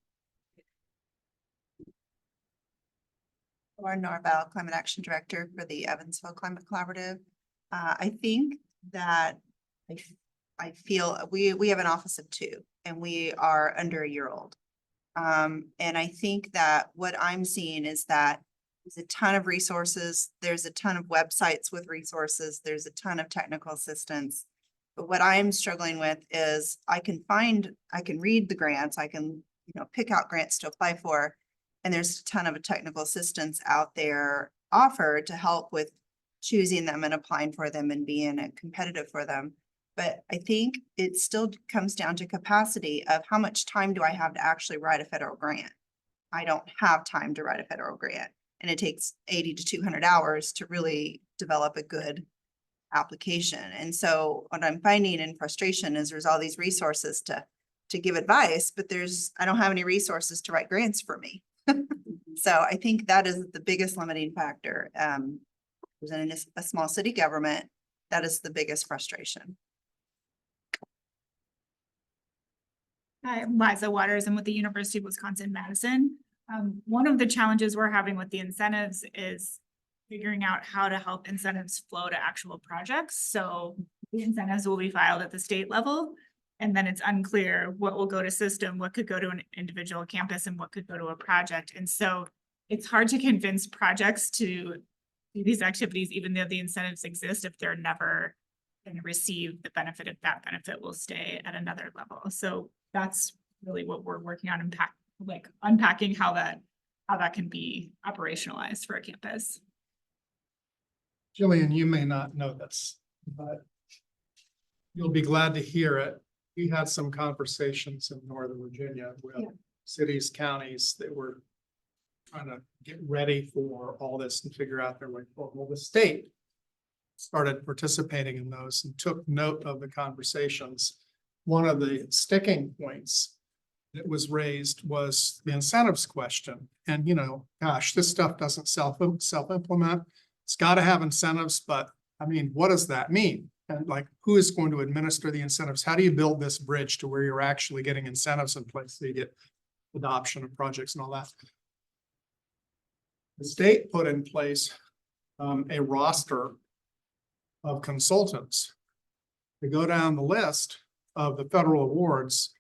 Lauren Norvell, Climate Action Director for the Evansville Climate Collaborative. I think that I feel we have an office of 2 and we are under a year old. And I think that what I'm seeing is that there's a ton of resources. There's a ton of websites with resources. There's a ton of technical assistance. But what I'm struggling with is I can read the grants. I can, pick out grants to apply for. And there's a ton of technical assistance out there offered to help with choosing them and applying for them and being competitive for them. But I think it still comes down to capacity of how much time do I have to actually write a federal grant? I don't have time to write a federal grant, and it takes 80 to 200 hours to really develop a good application. And so what I'm finding in frustration is there's all these resources to give advice, but I don't have any resources to write grants for me. So I think that is the biggest limiting factor. Presenting a small city government, that is the biggest frustration. Hi, I'm Liza Waters. I'm with the University of Wisconsin-Madison. One of the challenges we're having with the incentives is figuring out how to help incentives flow to actual projects. So the incentives will be filed at the state level, and then it's unclear what will go to system, what could go to an individual campus, and what could go to a project. And so it's hard to convince projects to do these activities, even though the incentives exist, if they're never going to receive the benefit. If that benefit will stay at another level. So that's really what we're working on, unpacking how that can be operationalized for a campus. Jillian, you may not know this, but you'll be glad to hear it. We had some conversations in Northern Virginia with cities, counties that were trying to get ready for all this and figure out their way forward. Well, the state started participating in those and took note of the conversations. One of the sticking points that was raised was the incentives question. And, gosh, this stuff doesn't self-implement. It's got to have incentives, but I mean, what does that mean? And who is going to administer the incentives? How do you build this bridge to where you're actually getting incentives in place so you get adoption of projects and all that? The state put in place a roster of consultants to go down the list of the federal awards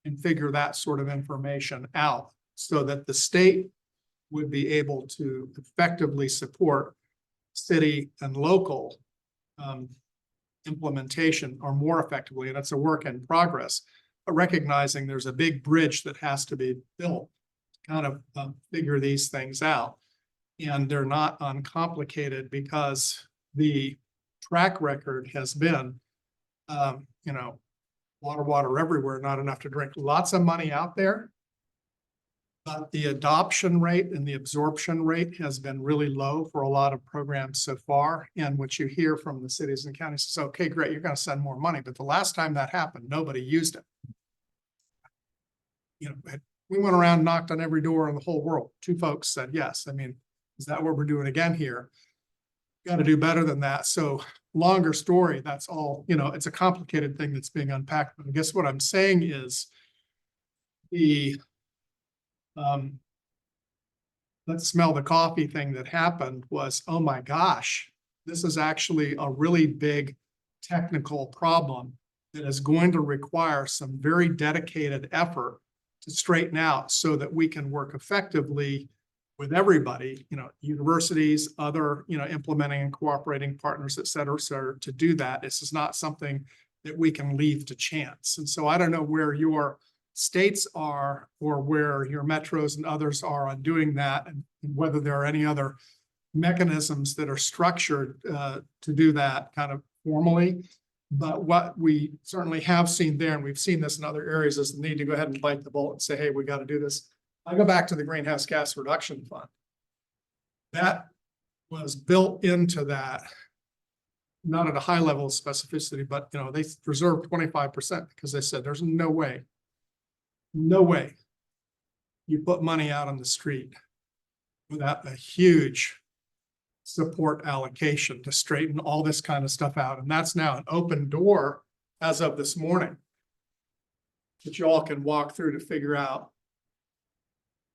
and figure that sort of information out so that the state would be able to effectively support city and local implementation or more effectively, and it's a work in progress, but recognizing there's a big bridge that has to be built to kind of figure these things out. And they're not uncomplicated because the track record has been, you know, water everywhere, not enough to drink. Lots of money out there. But the adoption rate and the absorption rate has been really low for a lot of programs so far. And what you hear from the cities and counties is, okay, great, you're going to send more money. But the last time that happened, nobody used it. You know, we went around, knocked on every door in the whole world. 2 folks said yes. I mean, is that what we're doing again here? Got to do better than that. So longer story, that's all, you know, it's a complicated thing that's being unpacked. But I guess what I'm saying is the let's smell the coffee thing that happened was, oh my gosh, this is actually a really big technical problem that is going to require some very dedicated effort to straighten out so that we can work effectively with everybody, you know, universities, other, you know, implementing and cooperating partners, et cetera, to do that. This is not something that we can leave to chance. And so I don't know where your states are or where your metros and others are on doing that, and whether there are any other mechanisms that are structured to do that kind of formally. But what we certainly have seen there, and we've seen this in other areas, is the need to go ahead and bite the bullet and say, hey, we got to do this. I go back to the Greenhouse Gas Reduction Fund. That was built into that, not at a high level of specificity, but you know, they reserved 25% because they said there's no way you put money out on the street without a huge support allocation to straighten all this kind of stuff out. And that's now an open door as of this morning that you all can walk through to figure out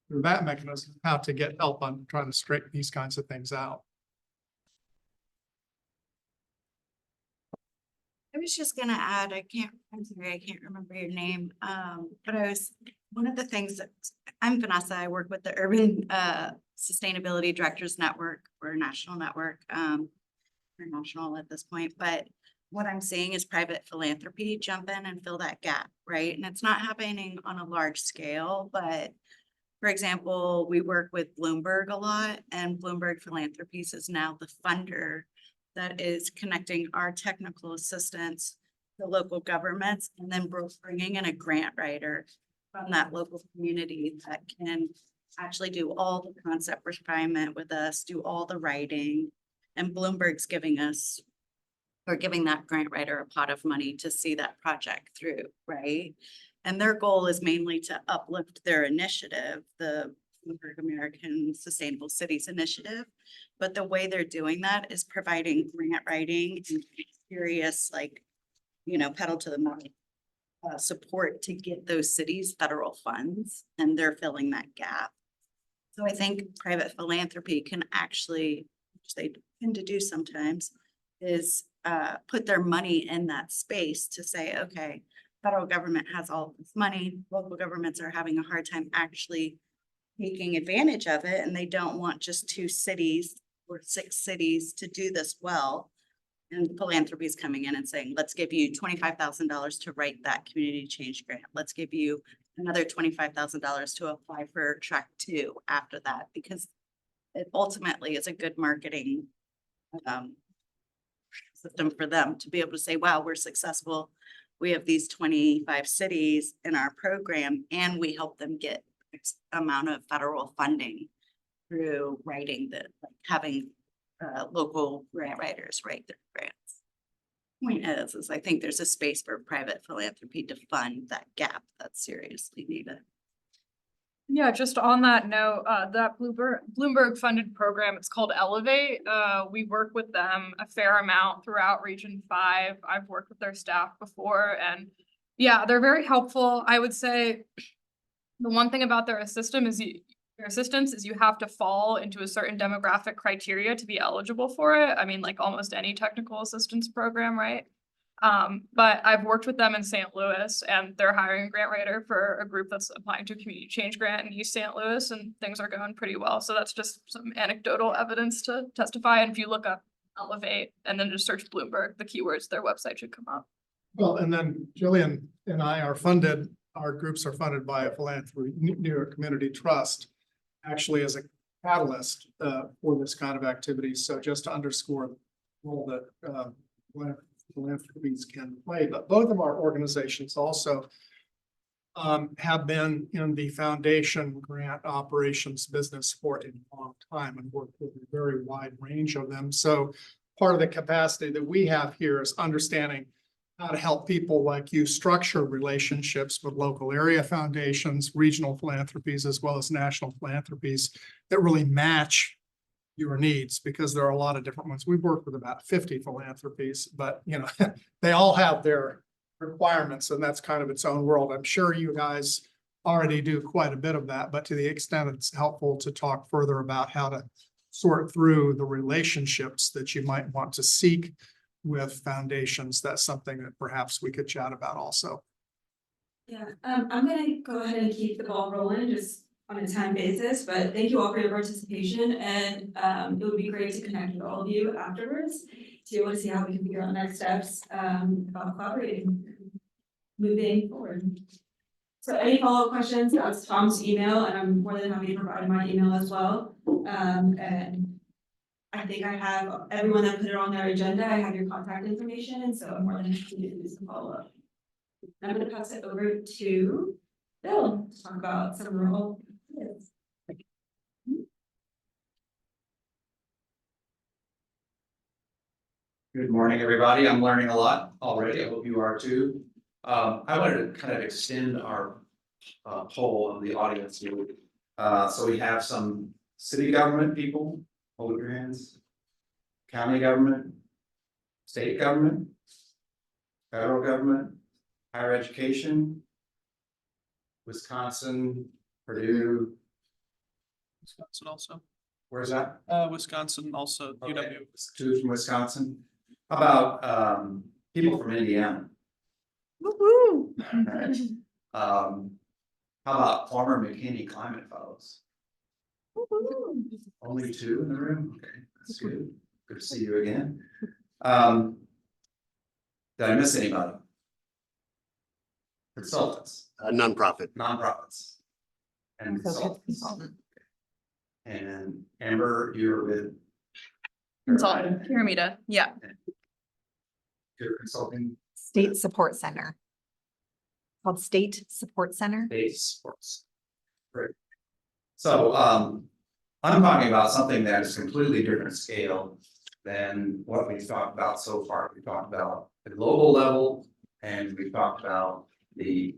through that mechanism how to get help on trying to straighten these kinds of things out. I was just gonna add, I'm sorry, I can't remember your name. But one of the things that, I'm Vanessa, I work with the Urban Sustainability Directors Network, or national network, we're national at this point, but what I'm seeing is private philanthropy jump in and fill that gap, right? And it's not happening on a large scale, but for example, we work with Bloomberg a lot, and Bloomberg Philanthropies is now the funder that is connecting our technical assistance to local governments, and then bringing in a grant writer from that local community that can actually do all the concept refinement with us, do all the writing. And Bloomberg's giving us, or giving that grant writer a pot of money to see that project through, right? And their goal is mainly to uplift their initiative, the Bloomberg American Sustainable Cities Initiative. But the way they're doing that is providing grant writing and serious, like, you know, pedal to the metal support to get those cities federal funds, and they're filling that gap. So I think private philanthropy can actually, which they tend to do sometimes, is put their money in that space to say, okay, federal government has all this money, local governments are having a hard time actually taking advantage of it, and they don't want just 2 cities or 6 cities to do this well. And philanthropy is coming in and saying, let's give you $25,000 to write that community change grant. Let's give you another $25,000 to apply for track 2 after that, because it ultimately is a good marketing system for them to be able to say, wow, we're successful. We have these 25 cities in our program, and we help them get X amount of federal funding through writing the, like, having local grant writers write their grants. Point is I think there's a space for private philanthropy to fund that gap that's seriously needed. Yeah, just on that note, that Bloomberg funded program, it's called Elevate. We work with them a fair amount throughout Region 5. I've worked with their staff before, and yeah, they're very helpful. I would say the one thing about their assistance is you have to fall into a certain demographic criteria to be eligible for it. I mean, like almost any technical assistance program, right? But I've worked with them in St. Louis, and they're hiring a grant writer for a group that's applying to a community change grant in East St. Louis, and things are going pretty well. So that's just some anecdotal evidence to testify. And if you look up Elevate, and then just search Bloomberg, the keywords, their website should come up. Well, and then Jillian and I are funded, our groups are funded by a philanthropy, New York Community Trust, actually as a catalyst for this kind of activity. So just to underscore the role that philanthropies can play, but both of our organizations also have been in the foundation grant operations business for a long time and worked with a very wide range of them. So part of the capacity that we have here is understanding how to help people like you structure relationships with local area foundations, regional philanthropies, as well as national philanthropies that really match your needs, because there are a lot of different ones. We've worked with about 50 philanthropies, but you know, they all have their requirements, and that's kind of its own world. I'm sure you guys already do quite a bit of that, but to the extent it's helpful to talk further about how to sort through the relationships that you might want to seek with foundations, that's something that perhaps we could chat about also. Yeah, I'm gonna go ahead and keep the ball rolling just on a time basis, but thank you all for your participation, and it would be great to connect with all of you afterwards to be able to see how we can figure out next steps about collaborating moving forward. So any follow-up questions, that's Tom's email, and I'm more than happy to provide my email as well. And I think I have everyone that put it on their agenda. I have your contact information, and so I'm more than happy to do some follow-up. I'm gonna pass it over to Bill to talk about some rural. Good morning, everybody. I'm learning a lot already. I hope you are too. I wanted to kind of extend our poll of the audience here. So we have some city government people, hold up your hands. County government, state government, federal government, higher education, Wisconsin, Purdue. Wisconsin also. Where's that? Wisconsin also, Okay. Two from Wisconsin. How about people from Indiana? Woo-hoo. Alright. How about former McKinney climate fellows? Only two in the room? Okay, that's good. Good to see you again. Did I miss anybody? Consultants, Nonprofit. nonprofits. And consultants. And Amber, you're with Consultant, Pyramida, yeah. your consulting State Support Center. Called State Support Center. base sports. Great. So I'm talking about something that is completely different scale than what we've talked about so far. We talked about the global level and we talked about the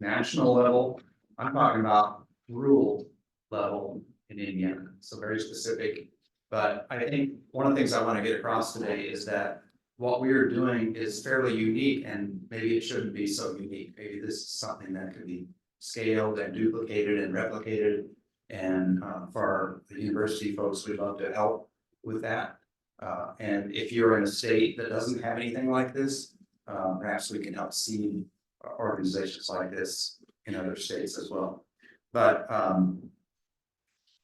national level. I'm talking about rural level in Indiana, so very specific. But I think one of the things I want to get across today is that what we are doing is fairly unique, and maybe it shouldn't be so unique. Maybe this is something that could be scaled and duplicated and replicated. And for the university folks, we'd love to help with that. And if you're in a state that doesn't have anything like this, perhaps we can help seed organizations like this in other states as well. But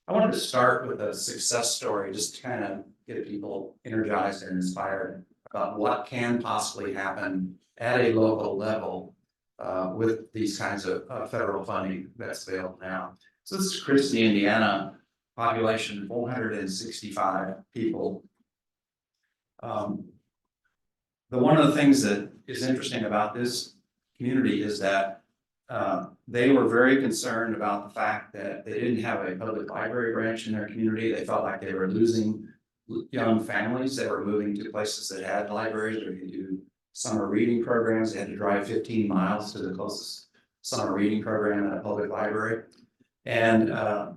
I wanted to start with a success story, just to kind of get people energized and inspired about what can possibly happen at a local level with these kinds of federal funding that's available now. So this is Christie, Indiana, population 465 people. One of the things that is interesting about this community is that they were very concerned about the fact that they didn't have a public library branch in their community. They felt like they were losing young families that were moving to places that had libraries or could do summer reading programs. They had to drive 15 miles to the closest summer reading program at a public library. And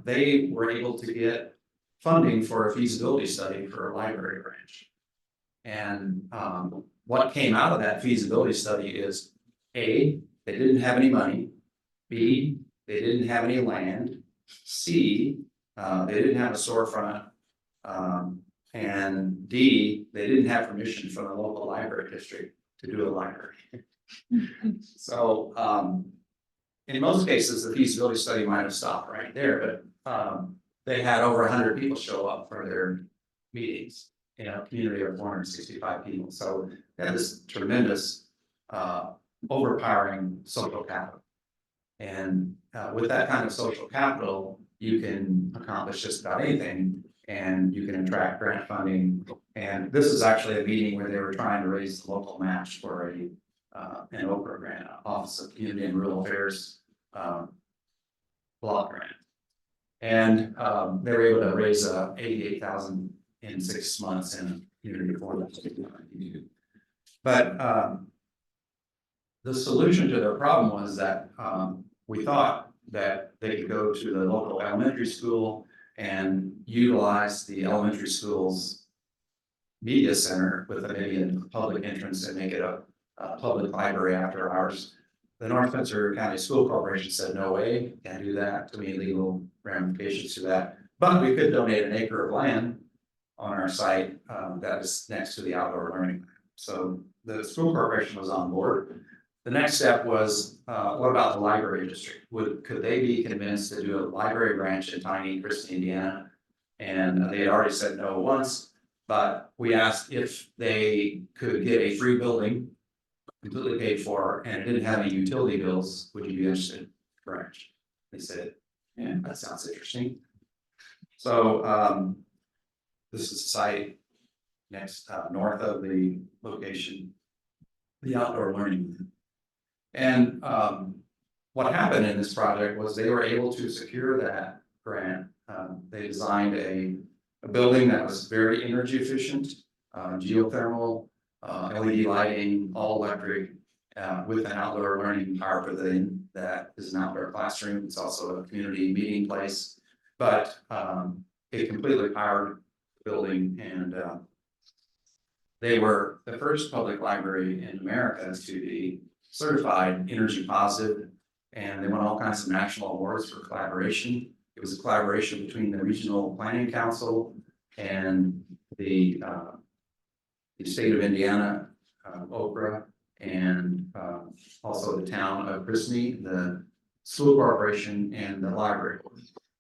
they were able to get funding for a feasibility study for a library branch. And what came out of that feasibility study is A, they didn't have any money. B, they didn't have any land. C, they didn't have a storefront. And D, they didn't have permission from the local library district to do a library. So in most cases, the feasibility study might have stopped right there, but they had over 100 people show up for their meetings. in a community of 465 people. So they had this tremendous overpowering social capital. And with that kind of social capital, you can accomplish just about anything, and you can attract grant funding. And this is actually a meeting where they were trying to raise the local match for an Oprah grant, Office of Community and Rural Affairs block grant. And they were able to raise 88,000 in 6 months in a community of 465. But the solution to their problem was that we thought that they could go to the local elementary school and utilize the elementary school's media center with maybe a public entrance and make it a public library after hours. The North Spencer County School Corporation said, no way, can't do that, too many legal ramifications to that. But we could donate an acre of land on our site that is next to the outdoor learning. So the school corporation was on board. The next step was, what about the library district? Could they be convinced to do a library branch in tiny Christie, Indiana? And they had already said no once, but we asked if they could get a free building completely paid for, and it didn't have any utility bills, would you be interested in a branch? They said, yeah, that sounds interesting. So this is the site next north of the location, the outdoor learning. And what happened in this project was they were able to secure that grant. They designed a building that was very energy efficient, geothermal, LED lighting, all electric, with an outdoor learning power pavilion that is an outdoor classroom. It's also a community meeting place, but it completely powered the building, and they were the first public library in America to be certified energy positive, and they won all kinds of national awards for collaboration. It was a collaboration between the Regional Planning Council and the state of Indiana, Oprah, and also the town of Christie, the school corporation, and the library.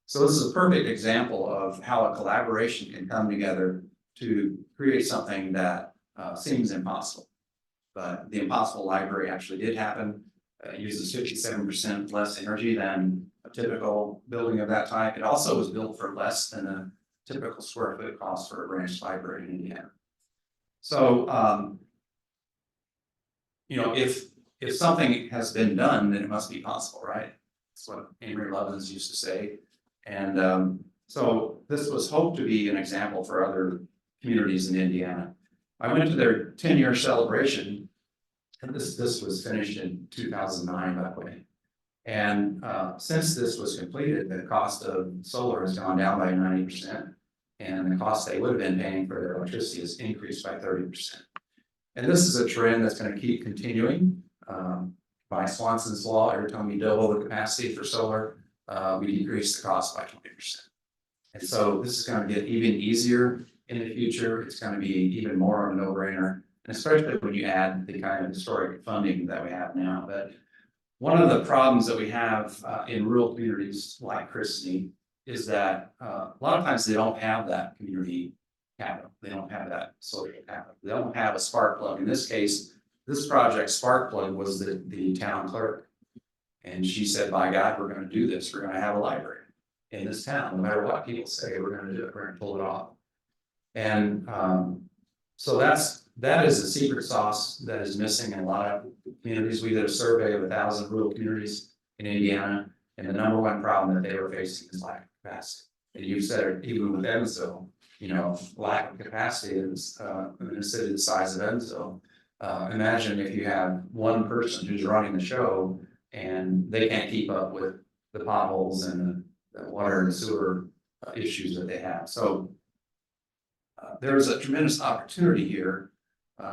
So this is a perfect example of how a collaboration can come together to create something that seems impossible. But the impossible library actually did happen. It uses 57% less energy than a typical building of that type. It also was built for less than a typical square foot cost for a branch library in Indiana. So, you know, if something has been done, then it must be possible, right? That's what Amory Lovins used to say. And so this was hoped to be an example for other communities in Indiana. I went to their 10-year celebration, and this was finished in 2009, by the way. And since this was completed, the cost of solar has gone down by 90%, and the cost they would have been paying for their electricity has increased by 30%. And this is a trend that's going to keep continuing. By Swanson's law, every time we double the capacity for solar, we decrease the cost by 20%. And so this is going to get even easier in the future. It's going to be even more of a no-brainer, and especially when you add the kind of historic funding that we have now. But one of the problems that we have in rural communities like Christie is that a lot of times they don't have that community capital. They don't have that social capital. They don't have a spark plug. In this case, this project spark plug was the town clerk. And she said, by God, we're going to do this. We're going to have a library in this town. No matter what people say, we're going to do it. We're going to pull it off. And so that is the secret sauce that is missing in a lot of communities. We did a survey of 1,000 rural communities in Indiana, and the number one problem that they were facing is lack of capacity. And you said it even with Evansville, you know, lack of capacity is in a city the size of Evansville. Imagine if you have one person who's running the show and they can't keep up with the potholes and the water and sewer issues that they have. So there's a tremendous opportunity here.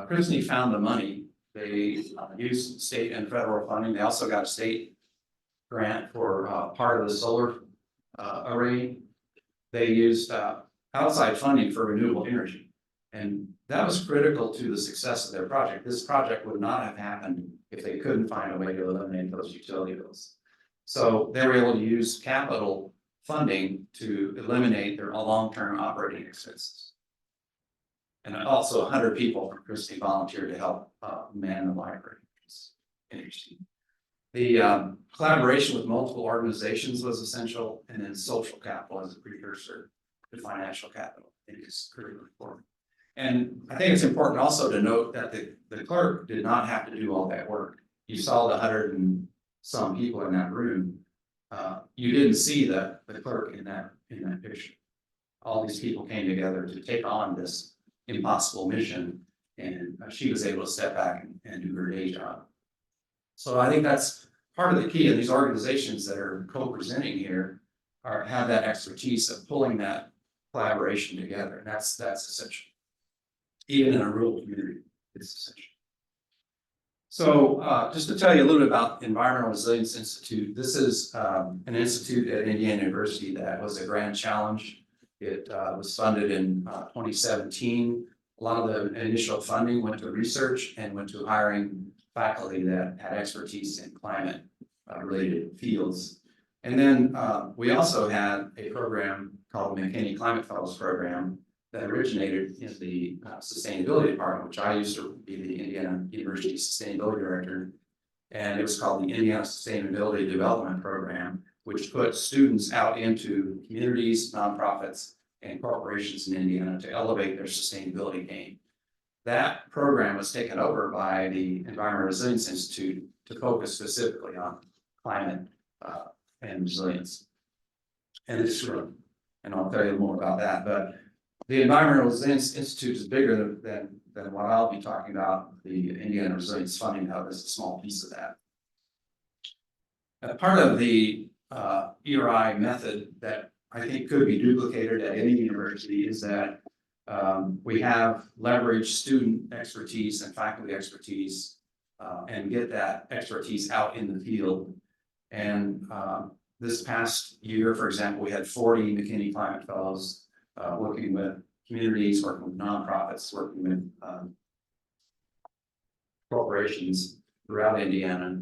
Christie found the money. They used state and federal funding. They also got a state grant for part of the solar array. They used outside funding for renewable energy. And that was critical to the success of their project. This project would not have happened if they couldn't find a way to eliminate those utility bills. So they were able to use capital funding to eliminate their long-term operating expenses. And also 100 people from Christie volunteered to help man the library. It's interesting. The collaboration with multiple organizations was essential, and then social capital as a precursor to financial capital, I think is critically important. And I think it's important also to note that the clerk did not have to do all that work. You saw the 100 and some people in that room. You didn't see the clerk in that picture. All these people came together to take on this impossible mission, and she was able to step back and do her day job. So I think that's part of the key, and these organizations that are co-presenting here have that expertise of pulling that collaboration together, and that's essential. Even in a rural community, it's essential. So just to tell you a little bit about the Environmental Resilience Institute, this is an institute at Indiana University that was a grand challenge. It was funded in 2017. A lot of the initial funding went to research and went to hiring faculty that had expertise in climate related fields. And then we also had a program called the McKinney Climate Fellows Program that originated in the sustainability department, which I used to be the Indiana University Sustainability Director. And it was called the Indiana Sustainability Development Program, which put students out into communities, nonprofits, and corporations in Indiana to elevate their sustainability game. That program was taken over by the Environmental Resilience Institute to focus specifically on climate and resilience. And it's true, and I'll tell you more about that. But the Environmental Resilience Institute is bigger than what I'll be talking about. The Indiana Resilience Funding Hub is a small piece of that. Part of the ERI method that I think could be duplicated at any university is that we have leveraged student expertise and faculty expertise and get that expertise out in the field. And this past year, for example, we had 40 McKinney Climate Fellows working with communities, working with nonprofits, working with corporations throughout Indiana.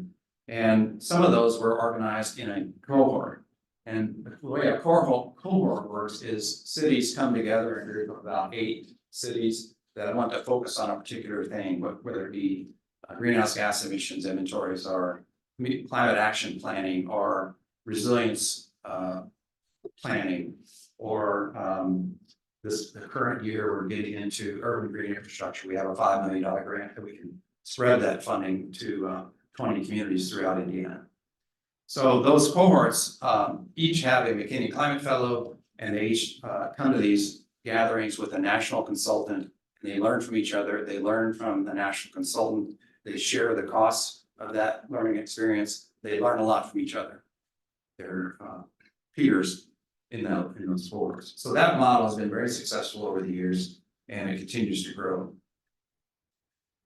And some of those were organized in a cohort. And the way a cohort works is cities come together in a group of about 8 cities that want to focus on a particular thing, whether it be greenhouse gas emissions inventories or climate action planning or resilience planning, or the current year we're getting into urban green infrastructure. We have a $5 million grant that we can spread that funding to 20 communities throughout Indiana. So those cohorts each have a McKinney Climate Fellow, and they each come to these gatherings with a national consultant, and they learn from each other. They learn from the national consultant. They share the costs of that learning experience. They learn a lot from each other. They're peers in those forums. So that model has been very successful over the years, and it continues to grow.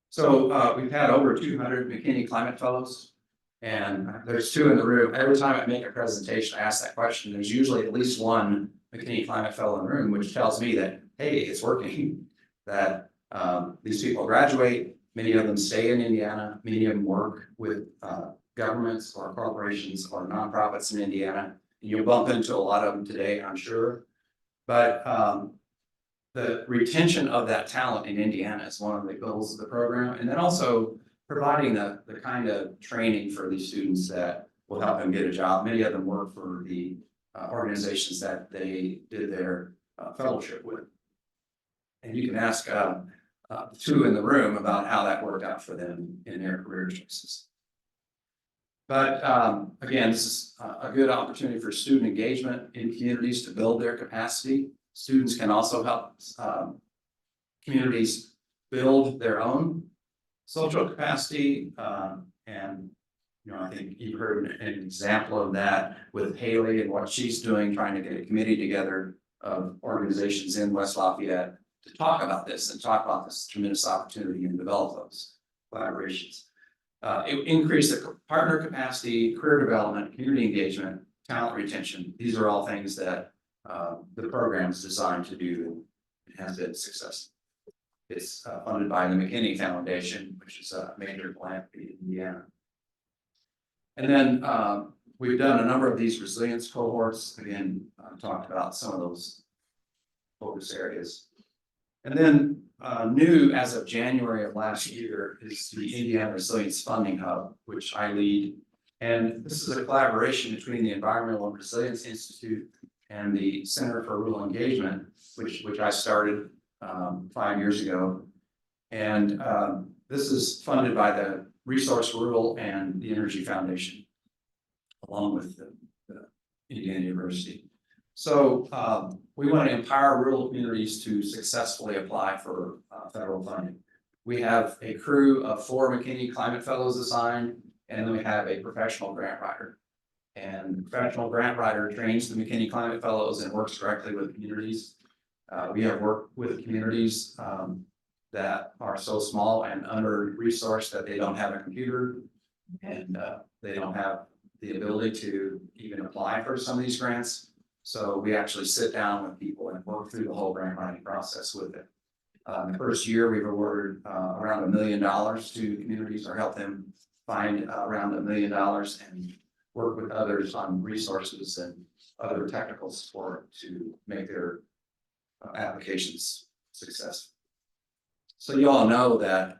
So we've had over 200 McKinney Climate Fellows, and there's 2 in the room. Every time I make a presentation, I ask that question. There's usually at least one McKinney Climate Fellow in the room, which tells me that, hey, it's working, that these people graduate, many of them stay in Indiana, many of them work with governments or corporations or nonprofits in Indiana. You'll bump into a lot of them today, I'm sure. But the retention of that talent in Indiana is one of the goals of the program. And then also providing the kind of training for these students that will help them get a job. Many of them work for the organizations that they did their fellowship with. And you can ask 2 in the room about how that worked out for them in their career choices. But again, this is a good opportunity for student engagement in communities to build their capacity. Students can also help communities build their own social capacity. And I think you've heard an example of that with Haley and what she's doing, trying to get a committee together of organizations in West Lafayette to talk about this and talk about this tremendous opportunity and develop those collaborations. It increased the partner capacity, career development, community engagement, talent retention. These are all things that the program is designed to do and has been successful. It's funded by the McKinney Foundation, which is a major philanthropy in Indiana. And then we've done a number of these resilience cohorts. Again, talked about some of those focus areas. And then new as of January of last year is the Indiana Resilience Funding Hub, which I lead. And this is a collaboration between the Environmental Resilience Institute and the Center for Rural Engagement, which I started 5 years ago. And this is funded by the Resource Rural and the Energy Foundation, along with the Indiana University. So we want to empower rural communities to successfully apply for federal funding. We have a crew of 4 McKinney Climate Fellows assigned, and then we have a professional grant writer. And the professional grant writer trains the McKinney Climate Fellows and works directly with communities. We have worked with communities that are so small and under-resourced that they don't have a computer and they don't have the ability to even apply for some of these grants. So we actually sit down with people and work through the whole grant writing process with it. The first year we've awarded around $1 million to communities or help them find around $1 million and work with others on resources and other technical support to make their applications successful. So you all know that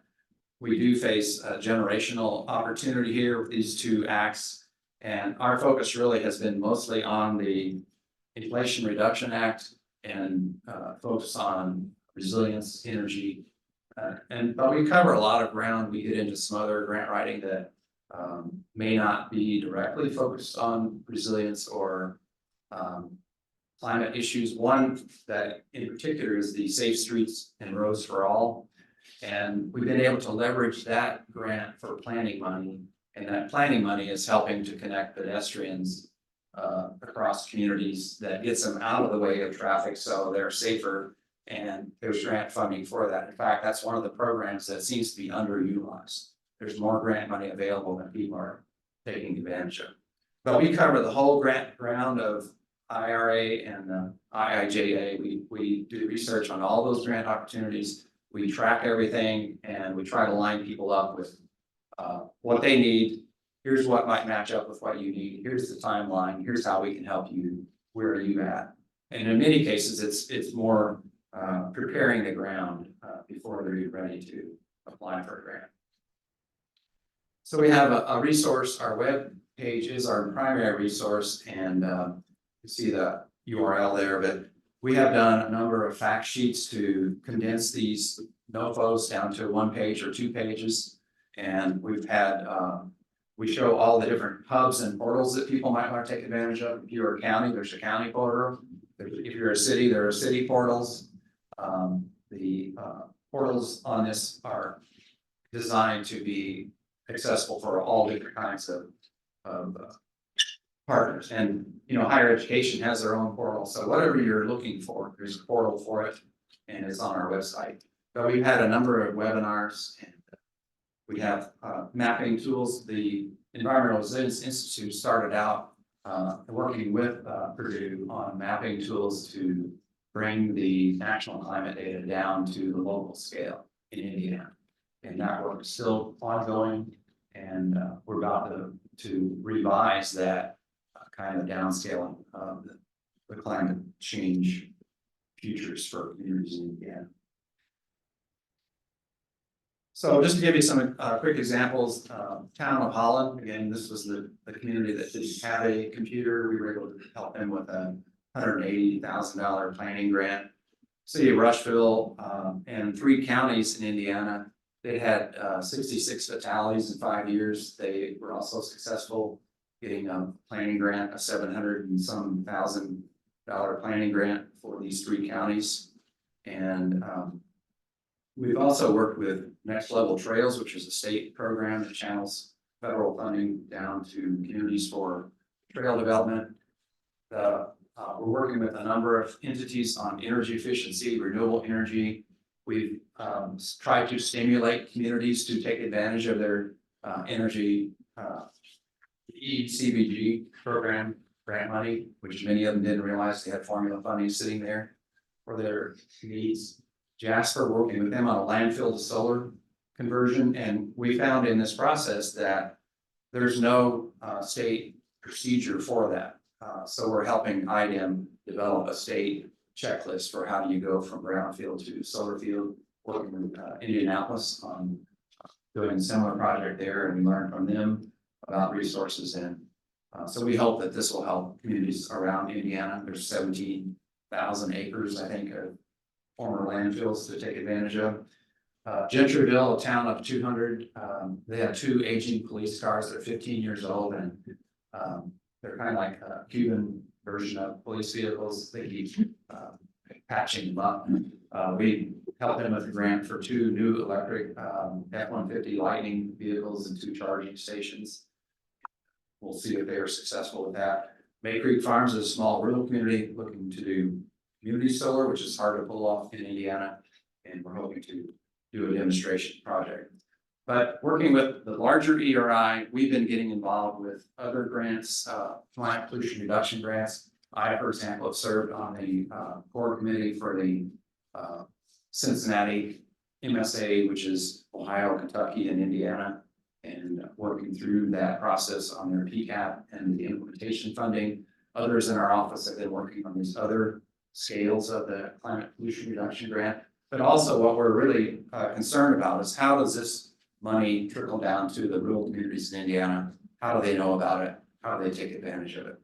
we do face a generational opportunity here with these 2 acts. And our focus really has been mostly on the Inflation Reduction Act and focus on resilience, energy. But we cover a lot of ground. We get into some other grant writing that may not be directly focused on resilience or climate issues. One that in particular is the Safe Streets and Roads for All. And we've been able to leverage that grant for planning money. And that planning money is helping to connect pedestrians across communities that gets them out of the way of traffic so they're safer. And there's grant funding for that. In fact, that's one of the programs that seems to be underutilized. There's more grant money available than people are taking advantage of. But we cover the whole grant ground of IRA and IIJA. We do research on all those grant opportunities. We track everything and we try to line people up with what they need. Here's what might match up with what you need. Here's the timeline. Here's how we can help you. Where are you at? And in many cases, it's more preparing the ground before they're ready to apply for a grant. So we have a resource. Our web page is our primary resource, and you see the URL there. But we have done a number of fact sheets to condense these NOFOs down to 1 page or 2 pages, and we've had we show all the different hubs and portals that people might want to take advantage of. If you're a county, there's a county portal. If you're a city, there are city portals. The portals on this are designed to be accessible for all different kinds of partners. And higher education has their own portal. So whatever you're looking for, there's a portal for it, and it's on our website. But we've had a number of webinars, and we have mapping tools. The Environmental Resilience Institute started out working with Purdue on mapping tools to bring the national climate data down to the local scale in Indiana. And that work is still ongoing, and we're about to revise that kind of downscaling of the climate change futures for communities in Indiana. So just to give you some quick examples, Town of Holland, again, this was the community that didn't have a computer. We were able to help them with a $180,000 planning grant. City of Rushville and 3 counties in Indiana, they had 66 fatalities in 5 years. They were also successful getting a planning grant, a $700 and some thousand planning grant for these 3 counties. And we've also worked with Next Level Trails, which is a state program that channels federal funding down to communities for trail development. We're working with a number of entities on energy efficiency, renewable energy. We've tried to stimulate communities to take advantage of their energy CPRG program grant money, which many of them didn't realize they had formula funding sitting there for their needs. Jasper, working with them on a landfill to solar conversion, and we found in this process that there's no state procedure for that. So we're helping IDEM develop a state checklist for how do you go from brownfield to solar field, working with Indianapolis on doing a similar project there, and we learn from them about resources. And so we hope that this will help communities around Indiana. There's 17,000 acres, I think, of former landfills to take advantage of. Gentryville, a town of 200, they have 2 aging police cars that are 15 years old, and they're kind of like a Cuban version of police vehicles. They keep patching them up. We helped them with a grant for 2 new electric F-150 Lightning vehicles and 2 charging stations. We'll see if they are successful with that. May Creek Farms is a small rural community looking to do community solar, which is hard to pull off in Indiana, and we're hoping to do a demonstration project. But working with the larger ERI, we've been getting involved with other grants, climate pollution reduction grants. I, for example, have served on the core committee for the Cincinnati MSA, which is Ohio, Kentucky, and Indiana, and working through that process on their PCAP and the implementation funding. Others in our office have been working on these other scales of the climate pollution reduction grant. But also what we're really concerned about is how does this money trickle down to the rural communities in Indiana? How do they know about it? How do they take advantage of it?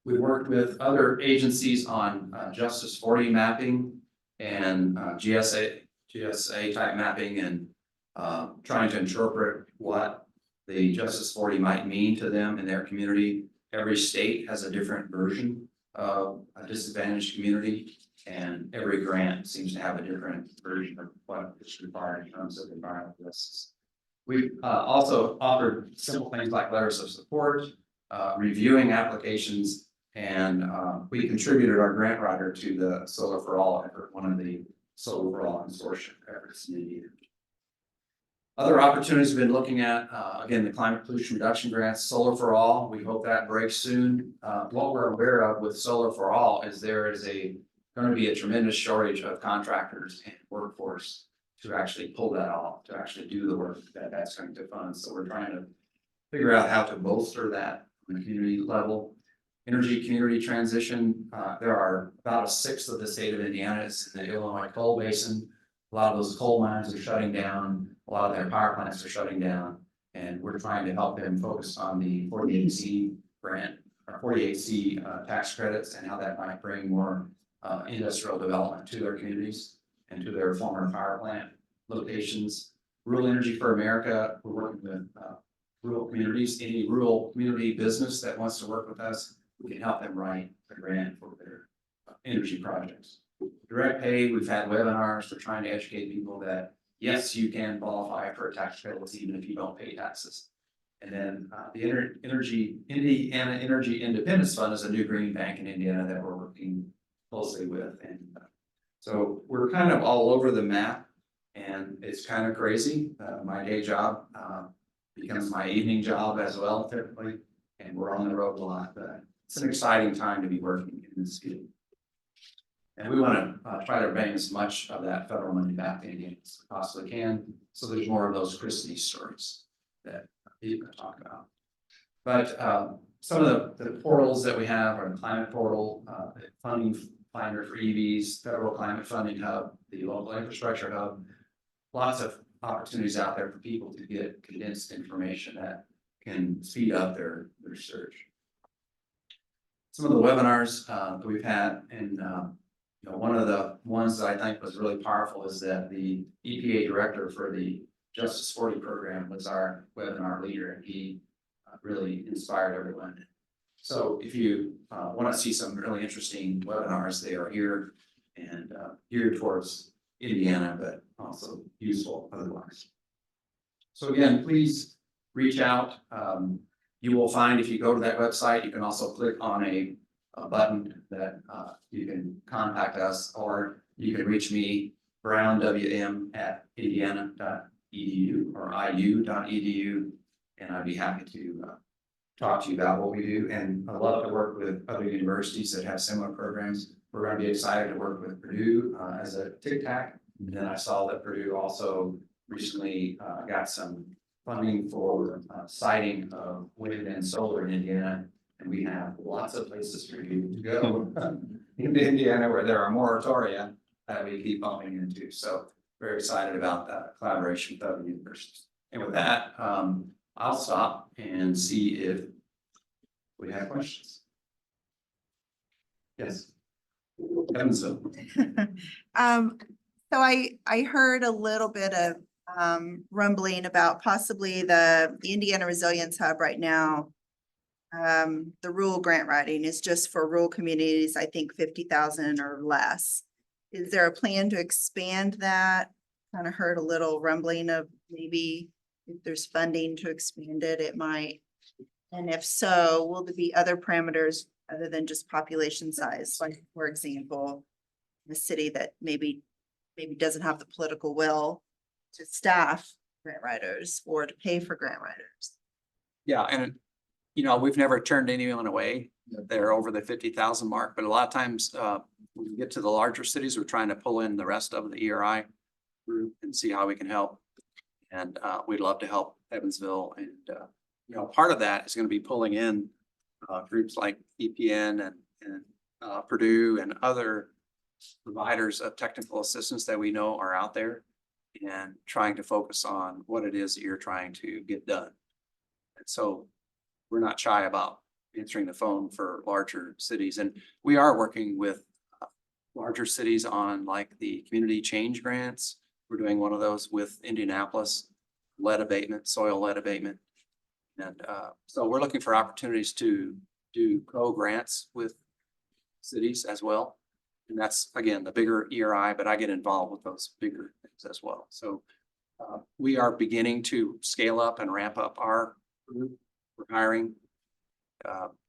We've worked with other agencies on Justice 40 mapping and GSA type mapping, and trying to interpret what the Justice 40 might mean to them in their community. Every state has a different version of a disadvantaged community, and every grant seems to have a different version of what is required in terms of environmental risks. We've also offered simple things like letters of support, reviewing applications, and we contributed our grant writer to the Solar for All effort, one of the Solar for All consortium efforts in Indiana. Other opportunities we've been looking at, again, the climate pollution reduction grants, Solar for All. We hope that breaks soon. What we're aware of with Solar for All is there is going to be a tremendous shortage of contractors and workforce to actually pull that off, to actually do the work that's going to fund. So we're trying to figure out how to bolster that on the community level. Energy community transition, there are about 1/6 of the state of Indiana is in the Illinois coal basin. A lot of those coal mines are shutting down. A lot of their power plants are shutting down, and we're trying to help them focus on the 48C grant or 48C tax credits and how that might bring more industrial development to their communities and to their former power plant locations. Rural Energy for America, we're working with rural communities. Any rural community business that wants to work with us, we can help them write a grant for their energy projects. Direct pay, we've had webinars. We're trying to educate people that yes, you can qualify for a tax credit even if you don't pay taxes. And then the Indiana Energy Independence Fund is a new green bank in Indiana that we're working closely with. And so we're kind of all over the map, and it's kind of crazy. My day job becomes my evening job as well, typically, and we're on the road a lot. But it's an exciting time to be working in this field. And we want to try to bring as much of that federal money back to Indiana as we possibly can. So there's more of those Christie stories that people can talk about. But some of the portals that we have are the climate portal, funding finder for EVs, federal climate funding hub, the local infrastructure hub. Lots of opportunities out there for people to get condensed information that can speed up their search. Some of the webinars that we've had, and one of the ones that I think was really powerful is that the EPA director for the Justice 40 program was our webinar leader, and he really inspired everyone. So if you want to see some really interesting webinars, they are here and geared towards Indiana, but also useful otherwise. So again, please reach out. You will find if you go to that website, you can also click on a button that you can contact us, or you can reach me, brownwm@indiana.edu or iu.edu, and I'd be happy to talk to you about what we do. And I love to work with other universities that have similar programs. We're going to be excited to work with Purdue as a tic-tac. And then I saw that Purdue also recently got some funding for siting of wind and solar in Indiana. And we have lots of places for you to go into Indiana where there are moratoria that we keep bumping into. So very excited about that collaboration with other universities. And with that, I'll stop and see if we have questions. Yes. Evansville. So I heard a little bit of rumbling about possibly the Indiana Resilience Hub right now. The rural grant writing is just for rural communities, I think 50,000 or less. Is there a plan to expand that? Kind of heard a little rumbling of maybe if there's funding to expand it, it might. And if so, will there be other parameters other than just population size? Like, for example, the city that maybe doesn't have the political will to staff grant writers or to pay for grant writers. Yeah, and you know, we've never turned anyone away. They're over the 50,000 mark, but a lot of times, when we get to the larger cities, we're trying to pull in the rest of the ERI group and see how we can help. And we'd love to help Evansville, and you know, part of that is going to be pulling in groups like EPN and Purdue and other providers of technical assistance that we know are out there, and trying to focus on what it is that you're trying to get done. And so we're not shy about answering the phone for larger cities, and we are working with larger cities on like the community change grants. We're doing one of those with Indianapolis, lead abatement, soil lead abatement. And so we're looking for opportunities to do co-grants with cities as well. And that's, again, the bigger ERI, but I get involved with those bigger things as well. So we are beginning to scale up and ramp up our group. We're hiring.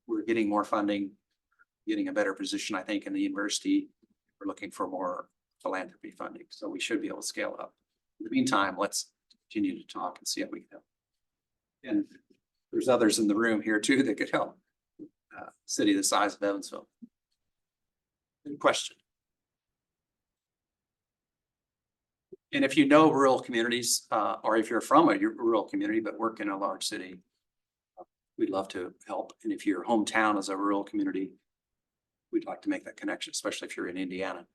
We're getting more funding, getting a better position, I think, in the university. We're looking for more philanthropy funding, so we should be able to scale up. In the meantime, let's continue to talk and see how we can help. And there's others in the room here too that could help. City the size of Evansville. Good question. And if you know rural communities, or if you're from a rural community but work in a large city, we'd love to help. And if your hometown is a rural community, we'd like to make that connection, especially if you're in Indiana.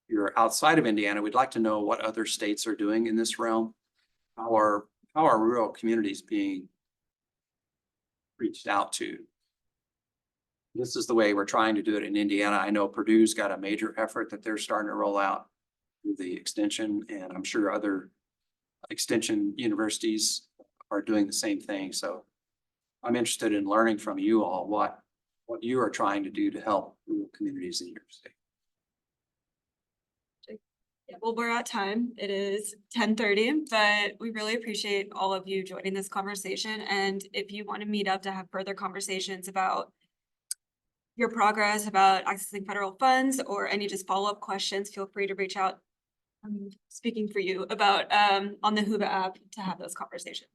If you're outside of Indiana, we'd like to know what other states are doing in this realm. How are rural communities being reached out to? This is the way we're trying to do it in Indiana. I know Purdue's got a major effort that they're starting to roll out through the extension, and I'm sure other extension universities are doing the same thing. So I'm interested in learning from you all what you are trying to do to help rural communities in your state. Yeah, well, we're at time. It is 10:30, but we really appreciate all of you joining this conversation. And if you want to meet up to have further conversations about your progress, about accessing federal funds, or any just follow-up questions, feel free to reach out. I'm speaking for you about on the Whova app to have those conversations.